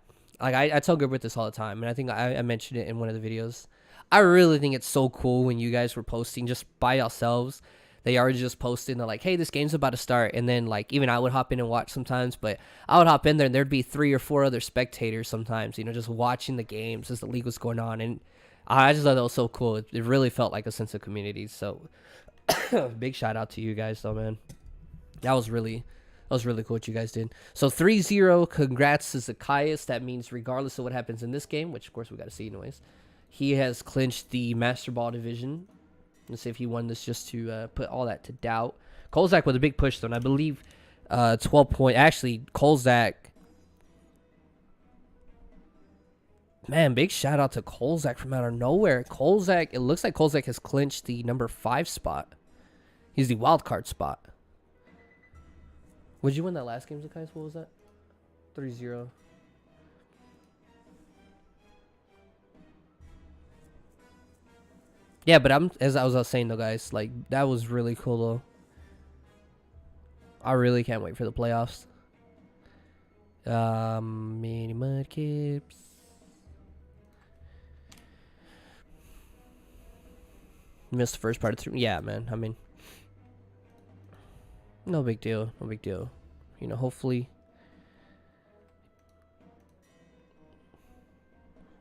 Like, I tell Gilbert this all the time, and I think I mentioned it in one of the videos. I really think it's so cool when you guys were posting just by yourselves. They are just posting, they're like, hey, this game's about to start. And then, like, even I would hop in and watch sometimes, but I would hop in there and there'd be 3 or 4 other spectators sometimes, you know, just watching the games as the league was going on. And I just thought that was so cool. It really felt like a sense of community. So, big shout out to you guys, though, man. That was really cool what you guys did. So 3-0, congrats to Zacchaeus. That means regardless of what happens in this game, which of course we got to see anyways, he has clinched the Master Ball division. Let's see if he won this just to put all that to doubt. Kolzak with a big push, though, and I believe 12 point. Actually, Kolzak. Man, big shout out to Kolzak from out of nowhere. Kolzak, it looks like Kolzak has clinched the number 5 spot. He's the wild card spot. Would you win that last game, Zacchaeus? What was that? 3-0. Yeah, but as I was saying though, guys, like that was really cool though. I really can't wait for the playoffs. Mini mudkips. Missed the first part of 3. Yeah, man. I mean, no big deal. No big deal. You know, hopefully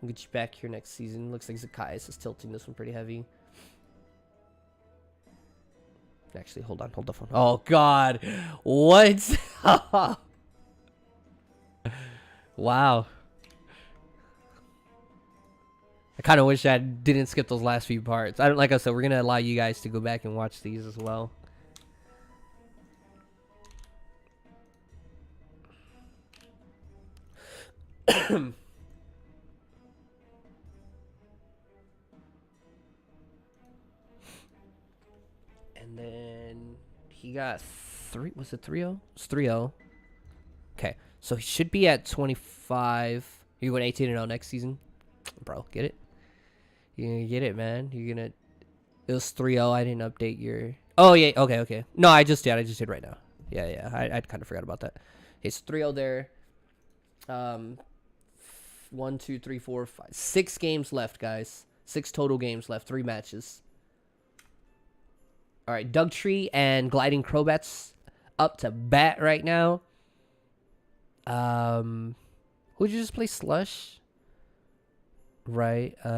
we'll get you back here next season. Looks like Zacchaeus is tilting this one pretty heavy. Actually, hold on the phone. Oh, God. What? Wow. I kind of wish I didn't skip those last few parts. Like I said, we're going to allow you guys to go back and watch these as well. And then he got 3. Was it 3-0? It's 3-0. Okay. So he should be at 25. You're going 18-0 next season? Bro, get it? You're going to get it, man. You're going to... It was 3-0. I didn't update your... Oh, yeah. Okay. No, I just did. I just did right now. Yeah. I kind of forgot about that. It's 3-0 there. 1, 2, 3, 4, 5. 6 games left, guys. 6 total games left. 3 matches. All right. Dugtree and Gliding Crobats up to bat right now. Who'd you just play? Slush? Right. Do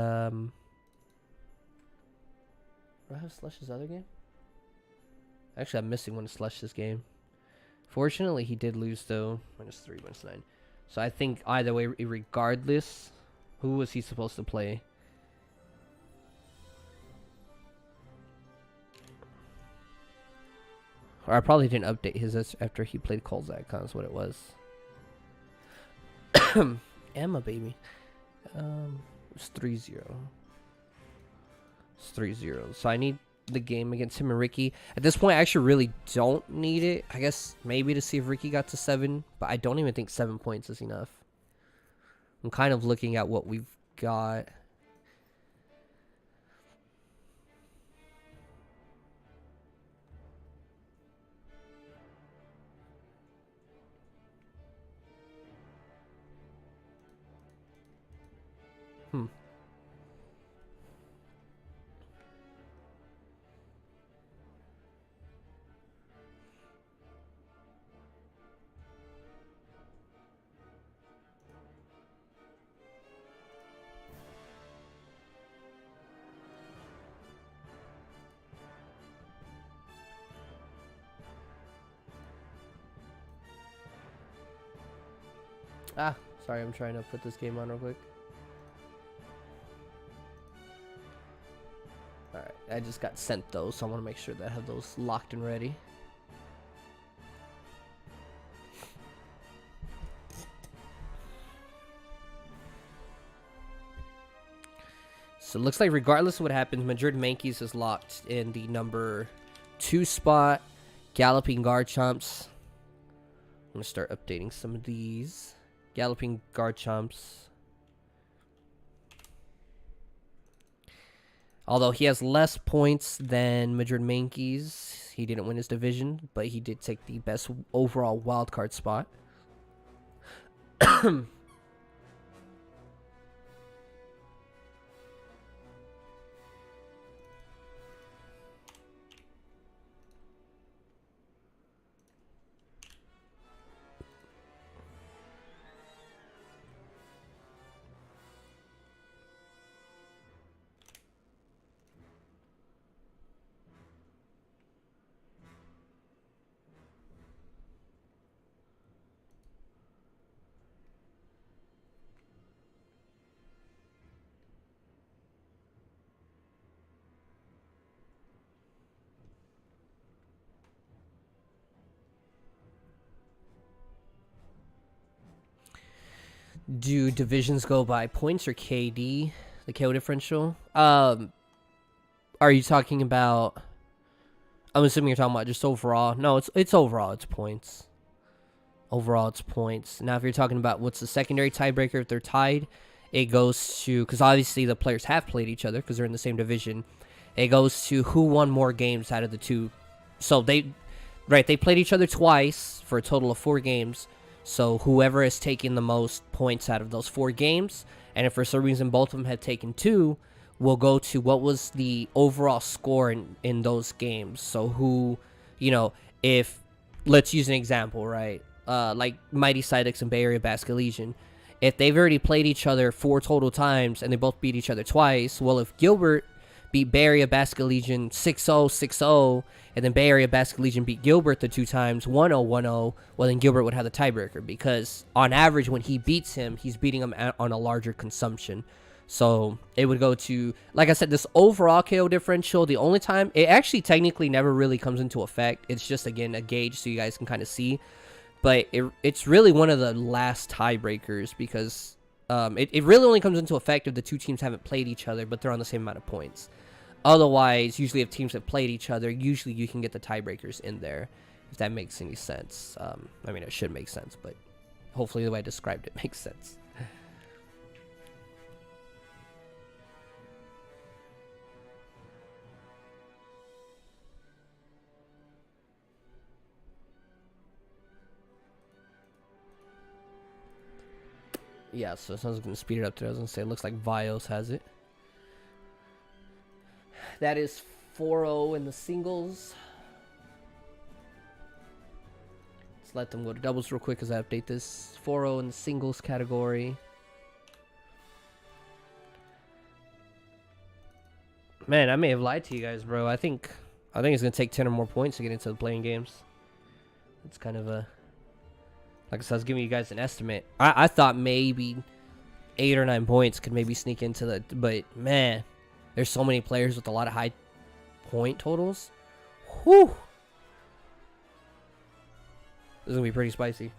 I have Slush's other game? Actually, I'm missing one of Slush's game. Fortunately, he did lose, though. -3, -9. So I think either way, regardless, who was he supposed to play? Or I probably didn't update his after he played Kolzak. That's what it was. Emma, baby. It's 3-0. It's 3-0. So I need the game against him and Ricky. At this point, I actually really don't need it. I guess maybe to see if Ricky got to 7. But I don't even think 7 points is enough. I'm kind of looking at what we've got. Sorry, I'm trying to put this game on real quick. Alright, I just got sent those, so I want to make sure that I have those locked and ready. So it looks like regardless of what happens, Madrid Mankeys is locked in the number 2 spot. Galloping Garchomps. I'm going to start updating some of these. Galloping Garchomps. Although he has less points than Madrid Mankeys, he didn't win his division, but he did take the best overall wildcard spot. Do divisions go by points or KD, the KO differential? Are you talking about? I'm assuming you're talking about just overall. No, it's overall. It's points. Overall, it's points. Now, if you're talking about what's the secondary tiebreaker, if they're tied, it goes to, because obviously the players have played each other because they're in the same division. It goes to who won more games out of the two. So they played each other twice for a total of 4 games. So whoever has taken the most points out of those 4 games, and if for some reason both of them had taken 2, will go to what was the overall score in those games. So who, if, let's use an example, right? Like Mighty Cydex and Bay Area Basket Legion. If they've already played each other 4 total times and they both beat each other twice, well, if Gilbert beat Bay Area Basket Legion 6-0, 6-0, and then Bay Area Basket Legion beat Gilbert the 2 times, 1-0, 1-0, well, then Gilbert would have the tiebreaker because on average, when he beats him, he's beating him on a larger consumption. So it would go to, like I said, this overall KO differential, the only time, it actually technically never really comes into effect. It's just, again, a gauge so you guys can kind of see. But it's really one of the last tiebreakers because it really only comes into effect if the 2 teams haven't played each other, but they're on the same amount of points. Otherwise, usually if teams have played each other, usually you can get the tiebreakers in there, if that makes any sense. I mean, it should make sense, but hopefully the way I described it makes sense. Yeah, so someone's going to speed it up to, I was going to say, it looks like Vios has it. That is 4-0 in the singles. Let's let them go to doubles real quick as I update this. 4-0 in the singles category. Man, I may have lied to you guys, bro. I think it's going to take 10 or more points to get into the playing games. It's kind of a... Like I said, I was giving you guys an estimate. I thought maybe 8 or 9 points could maybe sneak into the... But, man, there's so many players with a lot of high point totals. Whew! This is going to be pretty spicy.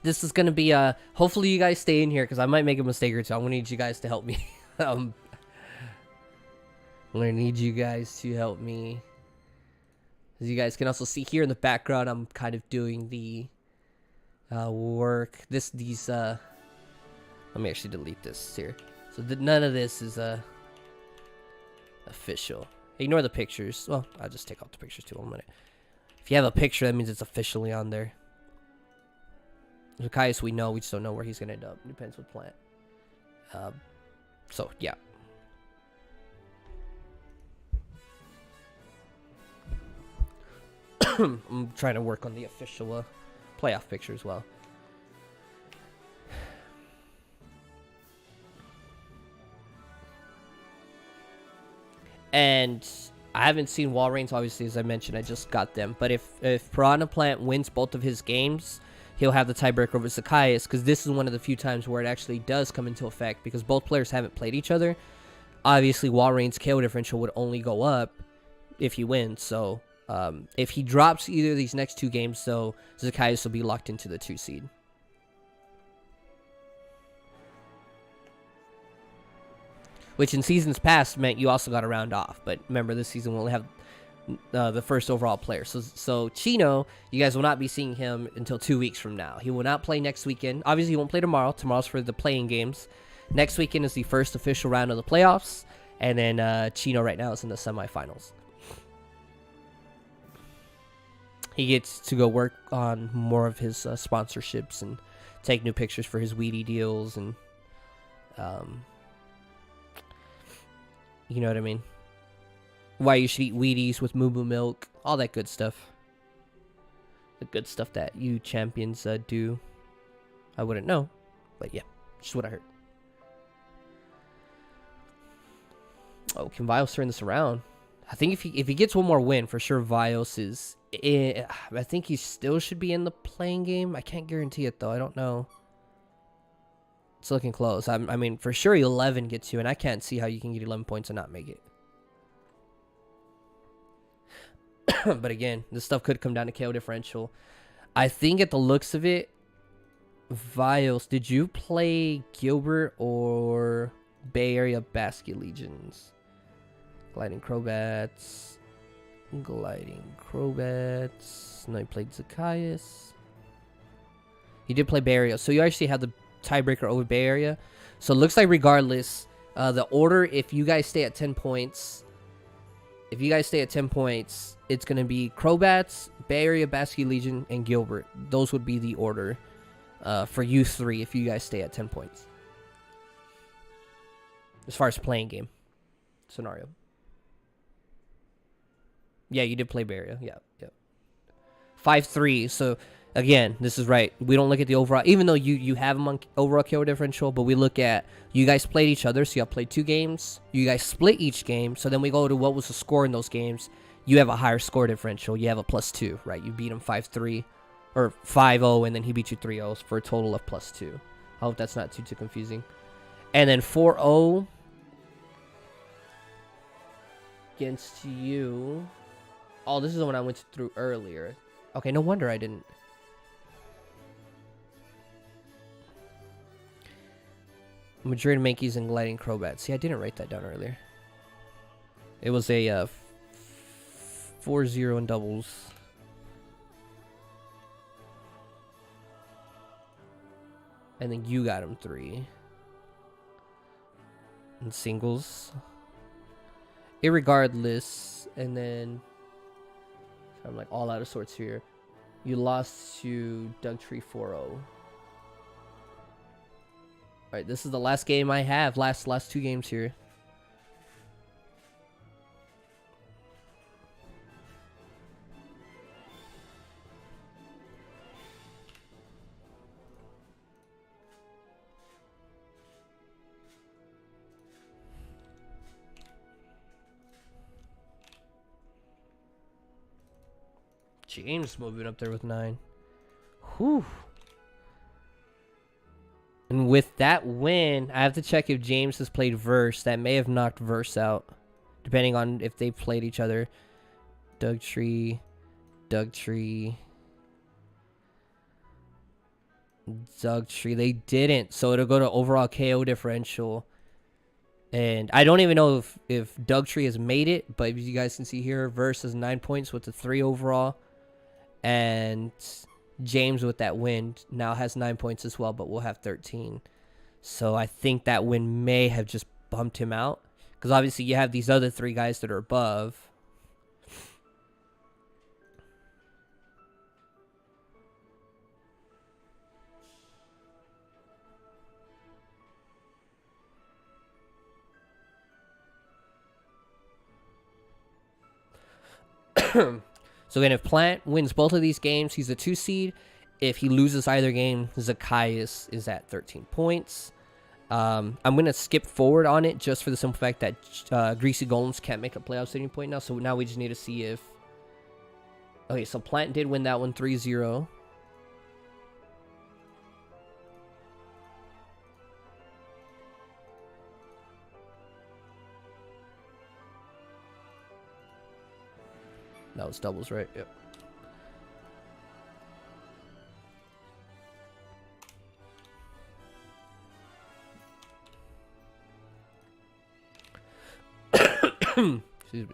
This is going to be... hopefully you guys stay in here, because I might make a mistake or two. I'm going to need you guys to help me. I'm going to need you guys to help me. As you guys can also see here in the background, I'm kind of doing the work. Let me actually delete this here. So none of this is official. Ignore the pictures. Well, I'll just take out the pictures too. 1 minute. If you have a picture, that means it's officially on there. Zacchaeus, we know. We just don't know where he's going to end up. Depends what plant. So, yeah. I'm trying to work on the official playoff picture as well. And I haven't seen Walreins, obviously, as I mentioned. I just got them. But if Piranha Plant wins both of his games, he'll have the tiebreaker over Zacchaeus, because this is one of the few times where it actually does come into effect, because both players haven't played each other. Obviously, Walreins' KO differential would only go up if he wins, so... if he drops either of these next 2 games, though, Zacchaeus will be locked into the 2 seed. Which in seasons past meant you also got a round off. But remember, this season we'll only have the first overall player. So Chino, you guys will not be seeing him until 2 weeks from now. He will not play next weekend. Obviously, he won't play tomorrow. Tomorrow's for the playing games. Next weekend is the first official round of the playoffs. And then Chino right now is in the semifinals. He gets to go work on more of his sponsorships and take new pictures for his Wheatie deals and, you know what I mean? Why you should eat Wheaties with Moo Moo milk, all that good stuff. The good stuff that you champions do. I wouldn't know, but yeah, just what I heard. Oh, can Vios turn this around? I think if he gets one more win, for sure Vios is... I think he still should be in the playing game. I can't guarantee it, though. I don't know. It's looking close. I mean, for sure 11 gets you, and I can't see how you can get 11 points and not make it. But again, this stuff could come down to KO differential. I think at the looks of it, Vios, did you play Gilbert or Bay Area Basket Legions? Gliding Crobats. Gliding Crobats. No, he played Zacchaeus. He did play Bay Area. So you actually have the tiebreaker over Bay Area. So it looks like regardless, the order, if you guys stay at 10 points, it's going to be Crobats, Bay Area Basket Legion, and Gilbert. Those would be the order for you 3 if you guys stay at 10 points. As far as playing game scenario. Yeah, you did play Bay Area. Yeah. 5-3. So, again, this is right. We don't look at the overall, even though you have them on overall KO differential, but we look at you guys played each other. So, you all played 2 games. You guys split each game. So, then we go to what was the score in those games. You have a higher score differential. You have a +2, right? You beat him 5-3 or 5-0, and then he beat you 3-0 for a total of +2. I hope that's not too confusing. And then 4-0 against you. Oh, this is the one I went through earlier. Okay, no wonder I didn't. Madrid Yankees and Gliding Crowbats. See, I didn't write that down earlier. It was a 4-0 in doubles. And then you got him 3. In singles. Irregardless. And then I'm like all out of sorts here. You lost to Doug Tree 4-0. Alright, this is the last game I have. Last 2 games here. James moving up there with 9. Whew. And with that win, I have to check if James has played Verse. That may have knocked Verse out, depending on if they played each other. Doug Tree, Doug Tree, Doug Tree. They didn't, so it'll go to overall KO differential. And I don't even know if Doug Tree has made it, but as you guys can see here, Verse has 9 points with the 3 overall. And James with that win now has 9 points as well, but we'll have 13. So I think that win may have just bumped him out. Because obviously you have these other 3 guys that are above. So again, if Plant wins both of these games, he's a 2 seed. If he loses either game, Zacchaeus is at 13 points. I'm going to skip forward on it just for the simple fact that Greasy Golems can't make a playoff sitting point now. So now we just need to see if... Okay, so Plant did win that one 3-0. That was doubles, right? Yep. Excuse me.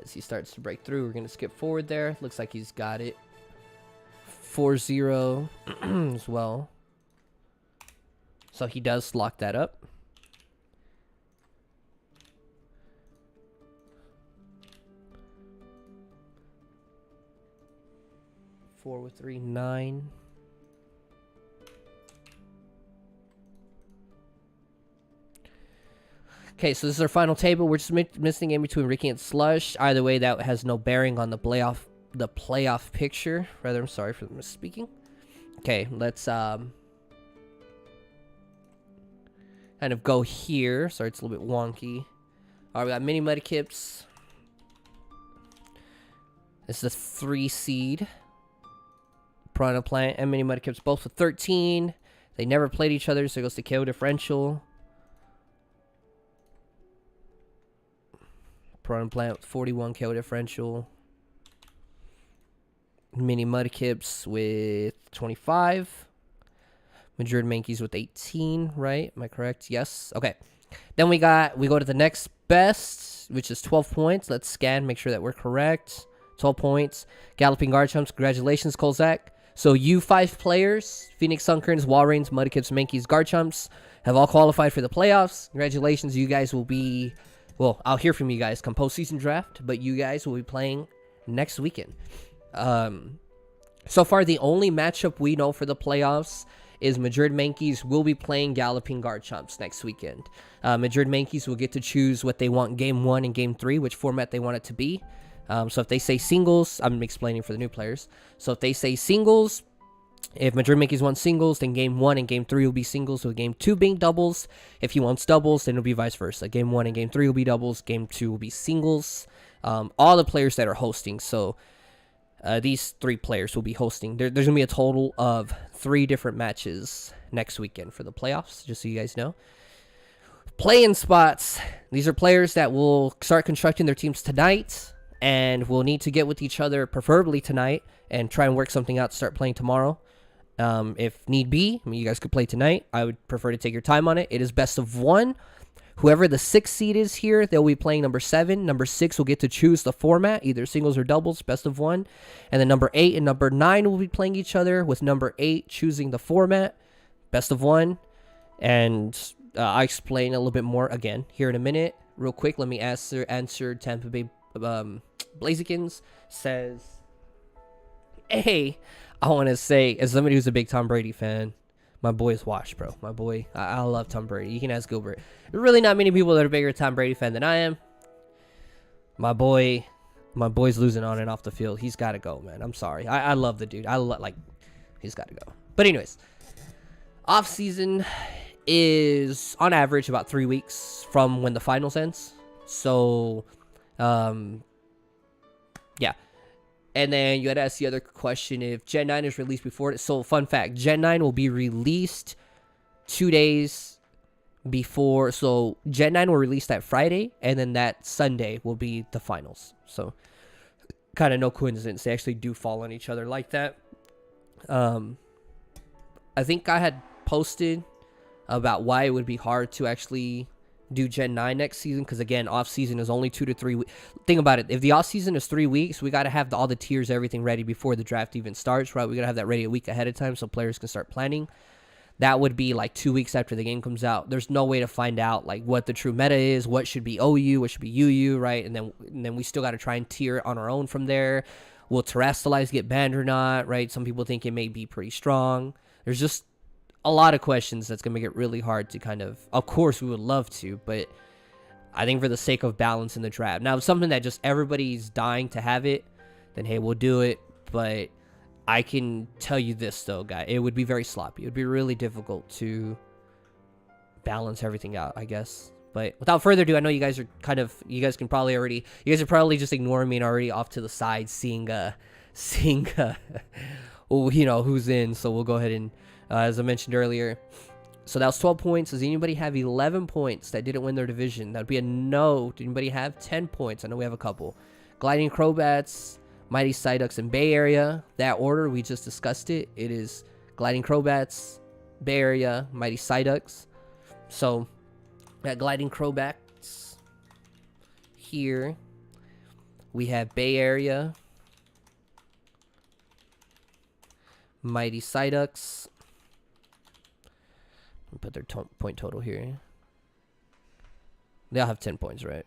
As he starts to break through, we're going to skip forward there. Looks like he's got it. 4-0 as well. So he does lock that up. Four with 3, 9. Okay, so this is our final table. We're just missing in between Ricky and Slush. Either way, that has no bearing on the playoff picture. Rather, I'm sorry for misspeaking. Okay, let's kind of go here. Sorry, it's a little bit wonky. All right, we got Mini Mudkips. This is a 3 seed. Piranha Plant and Mini Mudkips both with 13. They never played each other, so it goes to KO differential. Piranha Plant with 41 KO differential. Mini Mudkips with 25. Madrid Yankees with 18, right? Am I correct? Yes. Okay. Then we go to the next best, which is 12 points. Let's scan, make sure that we're correct. 12 points. Galloping Garchomps. Congratulations, Kolzak. So you 5 players, Phoenix Sunkerns, Walreins, Mudkips, Mankeys, Garchomps, have all qualified for the playoffs. Congratulations. You guys will be, well, I'll hear from you guys come postseason draft, but you guys will be playing next weekend. So far, the only matchup we know for the playoffs is Madrid Yankees will be playing Galloping Garchomps next weekend. Madrid Yankees will get to choose what they want game 1 and game 3, which format they want it to be. So if they say singles, I'm explaining for the new players. So if they say singles, if Madrid Yankees want singles, then game 1 and game 3 will be singles, with game 2 being doubles. If he wants doubles, then it'll be vice versa. Game 1 and game 3 will be doubles, game 2 will be singles. All the players that are hosting, so these 3 players will be hosting. There's going to be a total of 3 different matches next weekend for the playoffs, just so you guys know. Play-in spots. These are players that will start constructing their teams tonight. and we'll need to get with each other, preferably tonight, and try and work something out to start playing tomorrow. If need be, I mean, you guys could play tonight. I would prefer to take your time on it. It is best of 1. Whoever the 6th seed is here, they'll be playing number 7. Number 6 will get to choose the format, either singles or doubles, best of 1. And then number 8 and number 9 will be playing each other, with number 8 choosing the format, best of 1. And I'll explain a little bit more again here in a minute. Real quick, let me answer Tampa Bay Blazikins says, hey, I want to say, as somebody who's a big Tom Brady fan, my boy's washed, bro. My boy, I love Tom Brady. You can ask Gilbert. There are really not many people that are bigger Tom Brady fan than I am. My boy's losing on and off the field. He's got to go, man. I'm sorry. I love the dude. He's got to go. But anyways, off season is on average about 3 weeks from when the finals ends. So, yeah. And then you had to ask the other question if Gen 9 is released before it. So, fun fact, Gen 9 will be released 2 days before. So, Gen 9 will release that Friday, and then that Sunday will be the finals. So, kind of no coincidence. They actually do fall on each other like that. I think I had posted about why it would be hard to actually do Gen 9 next season, because again, off season is only 2 to 3 weeks. Think about it, if the off season is 3 weeks, we got to have all the tiers, everything ready before the draft even starts, right? We got to have that ready a week ahead of time so players can start planning. That would be like 2 weeks after the game comes out. There's no way to find out like what the true meta is, what should be OU, what should be UU, right? And then we still got to try and tier on our own from there. Will Terrestrialize get banned or not, right? Some people think it may be pretty strong. There's just a lot of questions that's going to make it really hard to kind of course, we would love to, but I think for the sake of balance in the draft. Now, if something that just everybody's dying to have it, then hey, we'll do it. But I can tell you this, though, guy. It would be very sloppy. It would be really difficult to balance everything out, I guess. But without further ado, I know you guys are you guys are probably just ignoring me and already off to the side seeing well, you know, who's in. So we'll go ahead and, as I mentioned earlier, so that was 12 points. Does anybody have 11 points that didn't win their division? That would be a no. Did anybody have 10 points? I know we have a couple. Gliding Crowbats, Mighty Psyducks, and Bay Area. That order, we just discussed it. It is Gliding Crowbats, Bay Area, Mighty Psyducks. So, at Gliding Crowbats, here, we have Bay Area, Mighty Psyducks. Put their point total here. They all have 10 points, right?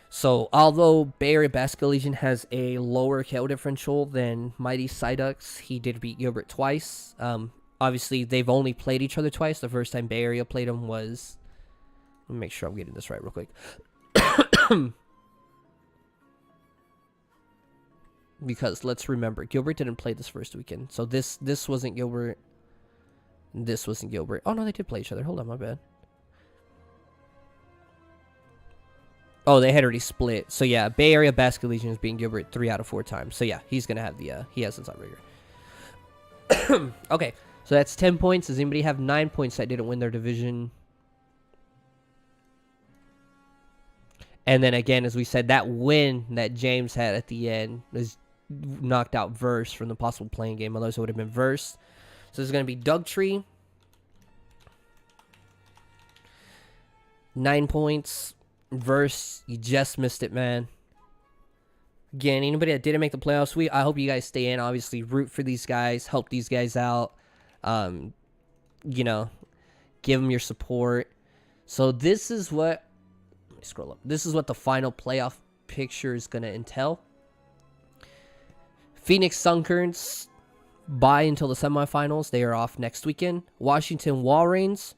So, although Bay Area Basketball Legion has a lower KO differential than Mighty Psyducks, he did beat Gilbert twice. Obviously, they've only played each other twice. The first time Bay Area played him was... Let me make sure I'm getting this right real quick. Because let's remember, Gilbert didn't play this first weekend. So this wasn't Gilbert. This wasn't Gilbert. Oh, no, they did play each other. Hold on, my bad. Oh, they had already split. So, yeah, Bay Area Basketball Legion is beating Gilbert 3 out of 4 times. So, yeah, he's going to have the... he has the tiebreaker. Okay, so that's 10 points. Does anybody have 9 points that didn't win their division? And then again, as we said, that win that James had at the end was knocked out Verse from the possible playing game. Otherwise, it would have been Verse. So this is going to be Dugtree. 9 points. Verse, you just missed it, man. Again, anybody that didn't make the playoffs, I hope you guys stay in. Obviously, root for these guys. Help these guys out. You know, give them your support. So this is what... Let me scroll up. This is what the final playoff picture is going to entail. Phoenix Sunkers bye until the semifinals. They are off next weekend. Washington Walreins.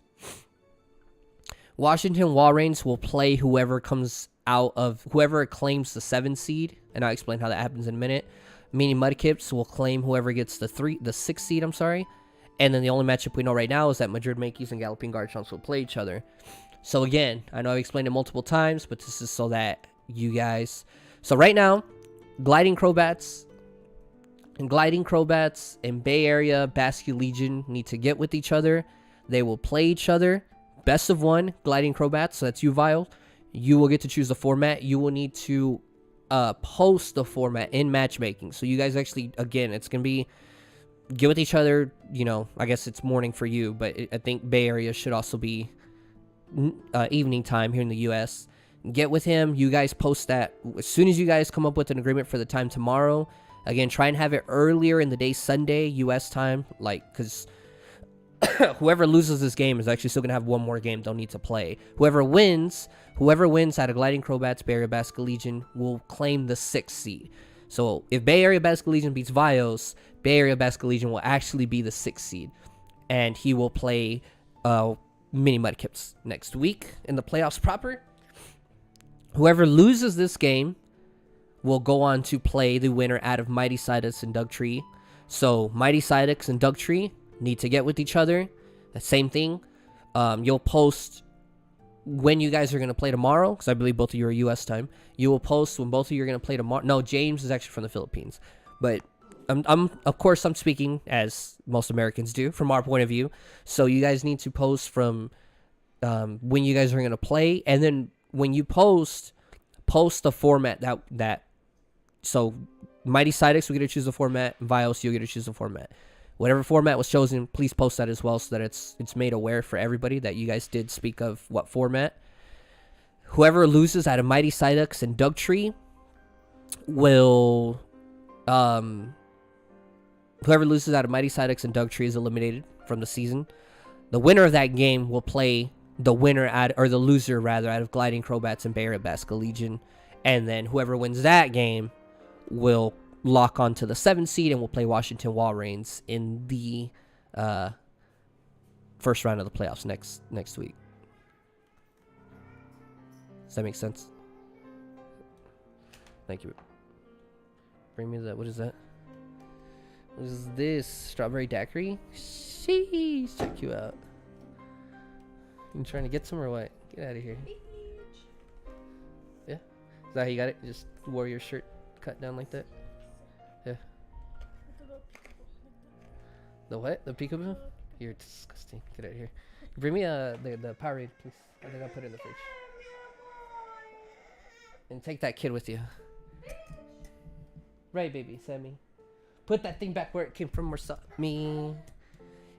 Washington Walreins will play whoever comes out of... Whoever claims the 7 seed. And I'll explain how that happens in a minute. Meaning Mudkips will claim whoever gets the 6 seed, I'm sorry. And then the only matchup we know right now is that Madrid Yankees and Galloping Garchomps will play each other. So again, I know I've explained it multiple times, but this is so that you guys... So right now, Gliding Crowbats Gliding Crowbats and Bay Area Basque Legion need to get with each other. They will play each other. Best of one, Gliding Crowbats. So that's you, Vile. You will get to choose the format. You will need to post the format in matchmaking. So you guys actually, again, it's going to be get with each other. You know, I guess it's morning for you, but I think Bay Area should also be evening time here in the U.S. Get with him. You guys post that as soon as you guys come up with an agreement for the time tomorrow. Again, try and have it earlier in the day, Sunday, U.S. time, like, because whoever loses this game is actually still going to have one more game they'll need to play. Whoever wins out of Gliding Crowbats, Bay Area Basque Legion will claim the 6th seed. So if Bay Area Basque Legion beats Vios, Bay Area Basque Legion will actually be the 6th seed. And he will play Mini Mudkips next week in the playoffs proper. Whoever loses this game will go on to play the winner out of Mighty Sidux and Dugtree. So Mighty Sidux and Dugtree need to get with each other. The same thing. You'll post when you guys are going to play tomorrow, because I believe both of you are U.S. time. You will post when both of you are going to play tomorrow. No, James is actually from the Philippines. But of course, I'm speaking as most Americans do from our point of view. So you guys need to post from when you guys are going to play. And then when you post the format that so Mighty Sidux will get to choose the format, Vios, you'll get to choose the format. Whatever format was chosen, please post that as well so that it's made aware for everybody that you guys did speak of what format. Whoever loses out of Mighty Sidux and Dugtree will whoever loses out of Mighty Sidux and Dugtree is eliminated from the season. The winner of that game will play the loser out of Gliding Crowbats and Bay Area Basque Legion. And then whoever wins that game will lock onto the 7th seed and will play Washington Walreins in the first round of the playoffs next week. Does that make sense? Thank you. Bring me that. What is that? What is this? Strawberry daiquiri? Sheesh. Check you out. You trying to get some or what? Get out of here. Yeah? Is that how you got it? You just wore your shirt cut down like that? Yeah. The what? The peekaboo? You're disgusting. Get out of here. Bring me the Powerade, please. I think I'll put it in the fridge. And take that kid with you. Right, baby, Sammy. Put that thing back where it came from, or me.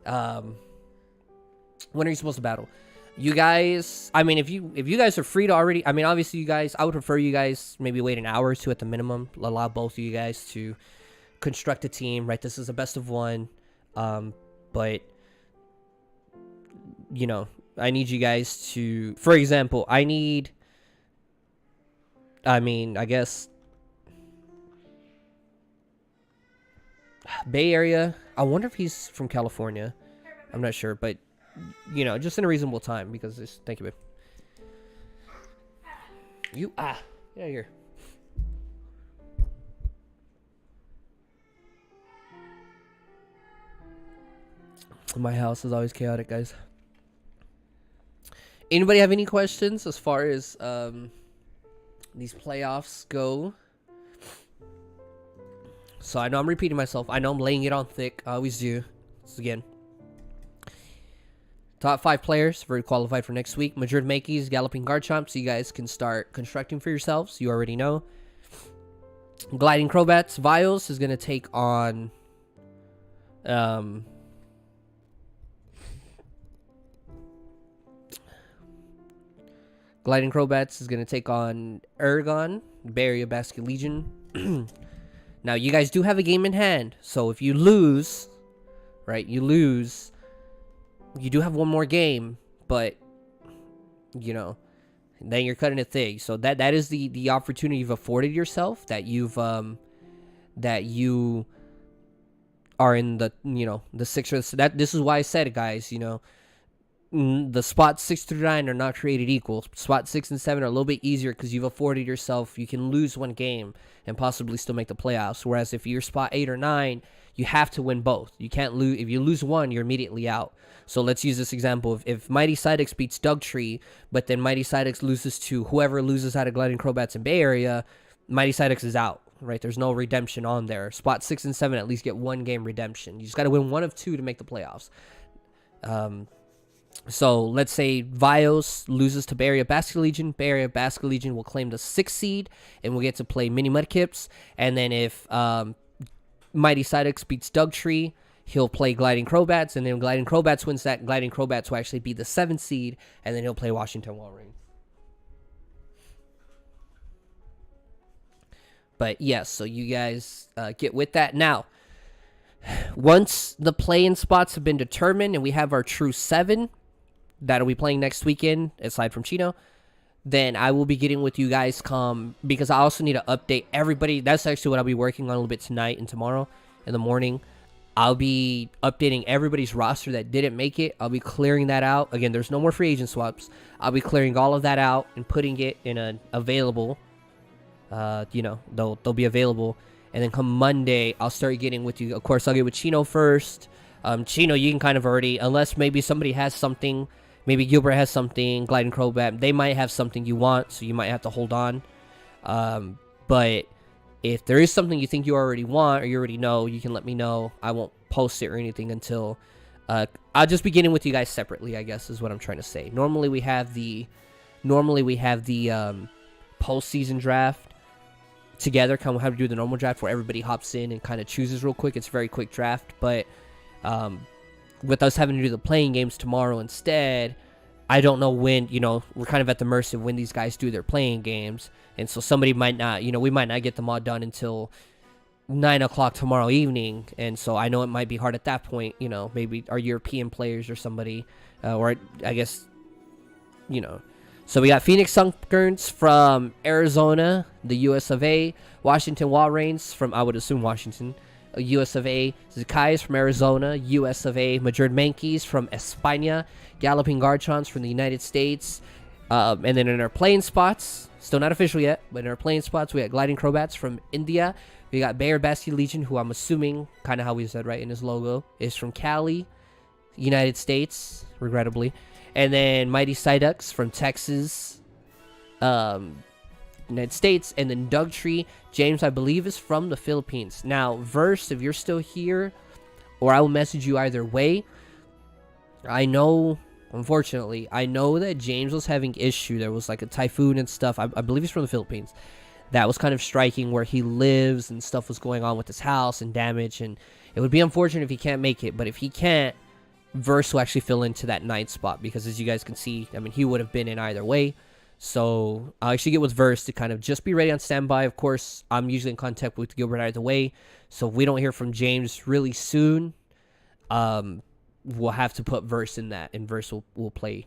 When are you supposed to battle? You guys, I mean, if you guys are free to already, I mean, obviously you guys, I would prefer you guys maybe wait an hour or two at the minimum. Allow both of you guys to construct a team, right? This is a best of one. But, you know, I need you guys to, for example, I guess Bay Area. I wonder if he's from California. I'm not sure, but you know, just in a reasonable time because this. Thank you, babe. Get out of here. My house is always chaotic, guys. Anybody have any questions as far as these playoffs go? So I know I'm repeating myself. I know I'm laying it on thick. I always do. So again, top 5 players very qualified for next week. Madrid Makeys, Galloping Garchomp, so you guys can start constructing for yourselves. You already know. Gliding Crowbats, Vios is going to take on Gliding Crowbats is going to take on Aragon, Bay Area Basque Legion. Now, you guys do have a game in hand. So, if you lose, right, you do have one more game. But, you know, then you're cutting it thick. So, that is the opportunity you've afforded yourself. That you are in the, you know, the 6 or this is why I said it, guys, you know. The spots 6 through 9 are not created equal. Spot 6 and 7 are a little bit easier because you've afforded yourself. You can lose one game and possibly still make the playoffs. Whereas if you're spot 8 or 9, you have to win both. You can't lose. If you lose one, you're immediately out. So let's use this example. If Mighty Sidux beats Dugtree, but then Mighty Sidux loses to whoever loses out of Gliding Crowbats in Bay Area, Mighty Sidux is out. right? There's no redemption on there. Spot 6 and 7 at least get 1 game redemption. You just got to win 1 of 2 to make the playoffs. So let's say Vios loses to Bay Area Basket Legion. Bay Area Basket Legion will claim the 6th seed, and we'll get to play Mini Mudkips. And then if Mighty Cydex beats Dugtree, he'll play Gliding Crowbats, and then Gliding Crowbats wins that. Gliding Crowbats will actually be the 7th seed, and then he'll play Washington Walrein. But yes, so you guys get with that. Now, once the play-in spots have been determined and we have our true 7 that'll be playing next weekend, aside from Chino, then I will be getting with you guys because I also need to update everybody. That's actually what I'll be working on a little bit tonight and tomorrow in the morning. I'll be updating everybody's roster that didn't make it. I'll be clearing that out. Again, there's no more free agent swaps. I'll be clearing all of that out and putting it in an available, they'll be available. And then come Monday, I'll start getting with you. Of course, I'll get with Chino first. Chino, you can kind of already, unless maybe somebody has something, maybe Gilbert has something, Gliding Crowbat, they might have something you want, so you might have to hold on. But if there is something you think you already want or you already know, you can let me know. I won't post it or anything until, I'll just be getting with you guys separately, I guess is what I'm trying to say. Normally we have the postseason draft together, kind of how to do the normal draft where everybody hops in and kind of chooses real quick. It's a very quick draft, but with us having to do the playing games tomorrow instead, I don't know when, we're kind of at the mercy of when these guys do their playing games, and so somebody might not, we might not get them all done until 9 o'clock tomorrow evening, and so I know it might be hard at that point, maybe our European players or somebody, or I guess, So we got Phoenix Sunkerns from Arizona, the US of A. Washington Walreins from, I would assume, Washington, US of A. Zakai's from Arizona, US of A. Madrid Mankeys from España. Galloping Garchons from the United States. And then in our playing spots, still not official yet, but in our playing spots, we got Gliding Crowbats from India. We got Bay Area Basket Legion, who I'm assuming, kind of how we said right in his logo, is from Cali, United States, regrettably. And then Mighty Cydex from Texas, United States. And then Dugtree, James, I believe, is from the Philippines. Now, Verse, if you're still here, or I will message you either way. I know, unfortunately, that James was having issue. There was like a typhoon and stuff. I believe he's from the Philippines. That was kind of striking where he lives, and stuff was going on with his house and damage. And it would be unfortunate if he can't make it. But if he can't, Verse will actually fill into that 9th spot, because as you guys can see, he would have been in either way. So I'll actually get with Verse to kind of just be ready on standby. Of course, I'm usually in contact with Gilbert either way. So if we don't hear from James really soon, we'll have to put Verse in that, and Verse will play.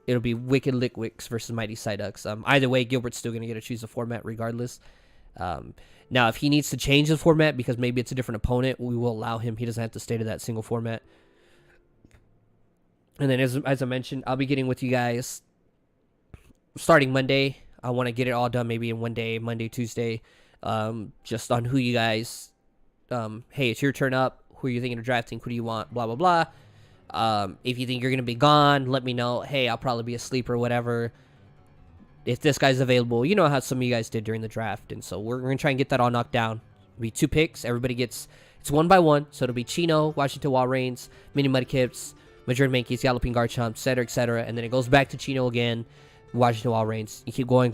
It'll be Wicked Lickwicks versus Mighty Cydex. Either way, Gilbert's still going to get to choose the format regardless. Now, if he needs to change the format because maybe it's a different opponent, we will allow him. He doesn't have to stay to that single format. And then, as I mentioned, I'll be getting with you guys starting Monday. I want to get it all done maybe in one day, Monday, Tuesday, just on who you guys, hey, it's your turn up. Who are you thinking of drafting? Who do you want? Blah, blah, blah. If you think you're going to be gone, let me know. Hey, I'll probably be asleep or whatever. If this guy's available, you know how some of you guys did during the draft. And so we're going to try and get that all knocked down. It'll be 2 picks. Everybody gets, it's 1 by 1. So it'll be Chino, Washington Walreins, Mini Mudkips, Madrid Mankeys, Galloping Garchomp, etc., etc. And then it goes back to Chino again, Washington Walreins. You keep going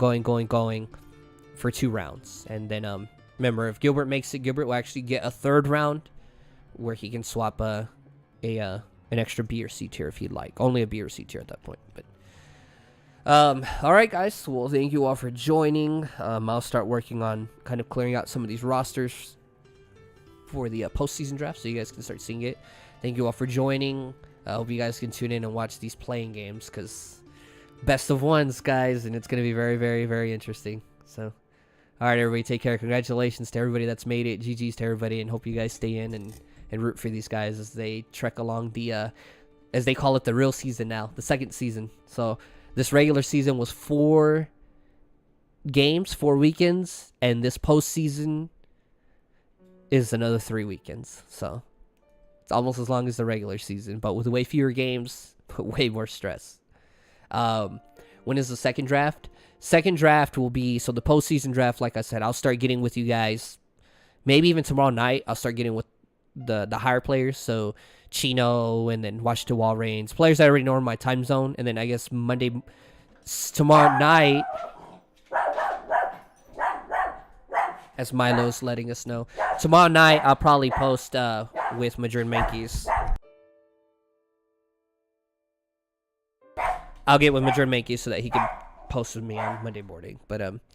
for 2 rounds. And then, remember, if Gilbert makes it, Gilbert will actually get a 3rd round where he can swap an extra B or C tier if he'd like. Only a B or C tier at that point. But all right, guys. Well, thank you all for joining. I'll start working on kind of clearing out some of these rosters for the postseason draft, so you guys can start seeing it. Thank you all for joining. I hope you guys can tune in and watch these playing games, because best of ones, guys, and it's going to be very, very, very interesting. So, all right, everybody, take care. Congratulations to everybody that's made it. GG's to everybody, and hope you guys stay in and root for these guys as they trek along the, as they call it, the real season now, the 2nd season. So this regular season was 4 games, 4 weekends, and this postseason is another 3 weekends. So it's almost as long as the regular season, but with way fewer games, but way more stress. When is the second draft? Second draft will be, so the postseason draft, like I said, I'll start getting with you guys. Maybe even tomorrow night, I'll start getting with the higher players. So Chino and then Washington Wall Reigns, players that I already know in my time zone. And then I guess tomorrow night, as Milo's letting us know, tomorrow night I'll probably post with Madrid Mankeys. I'll get with Madrid Mankeys so that he can post with me on Monday morning. But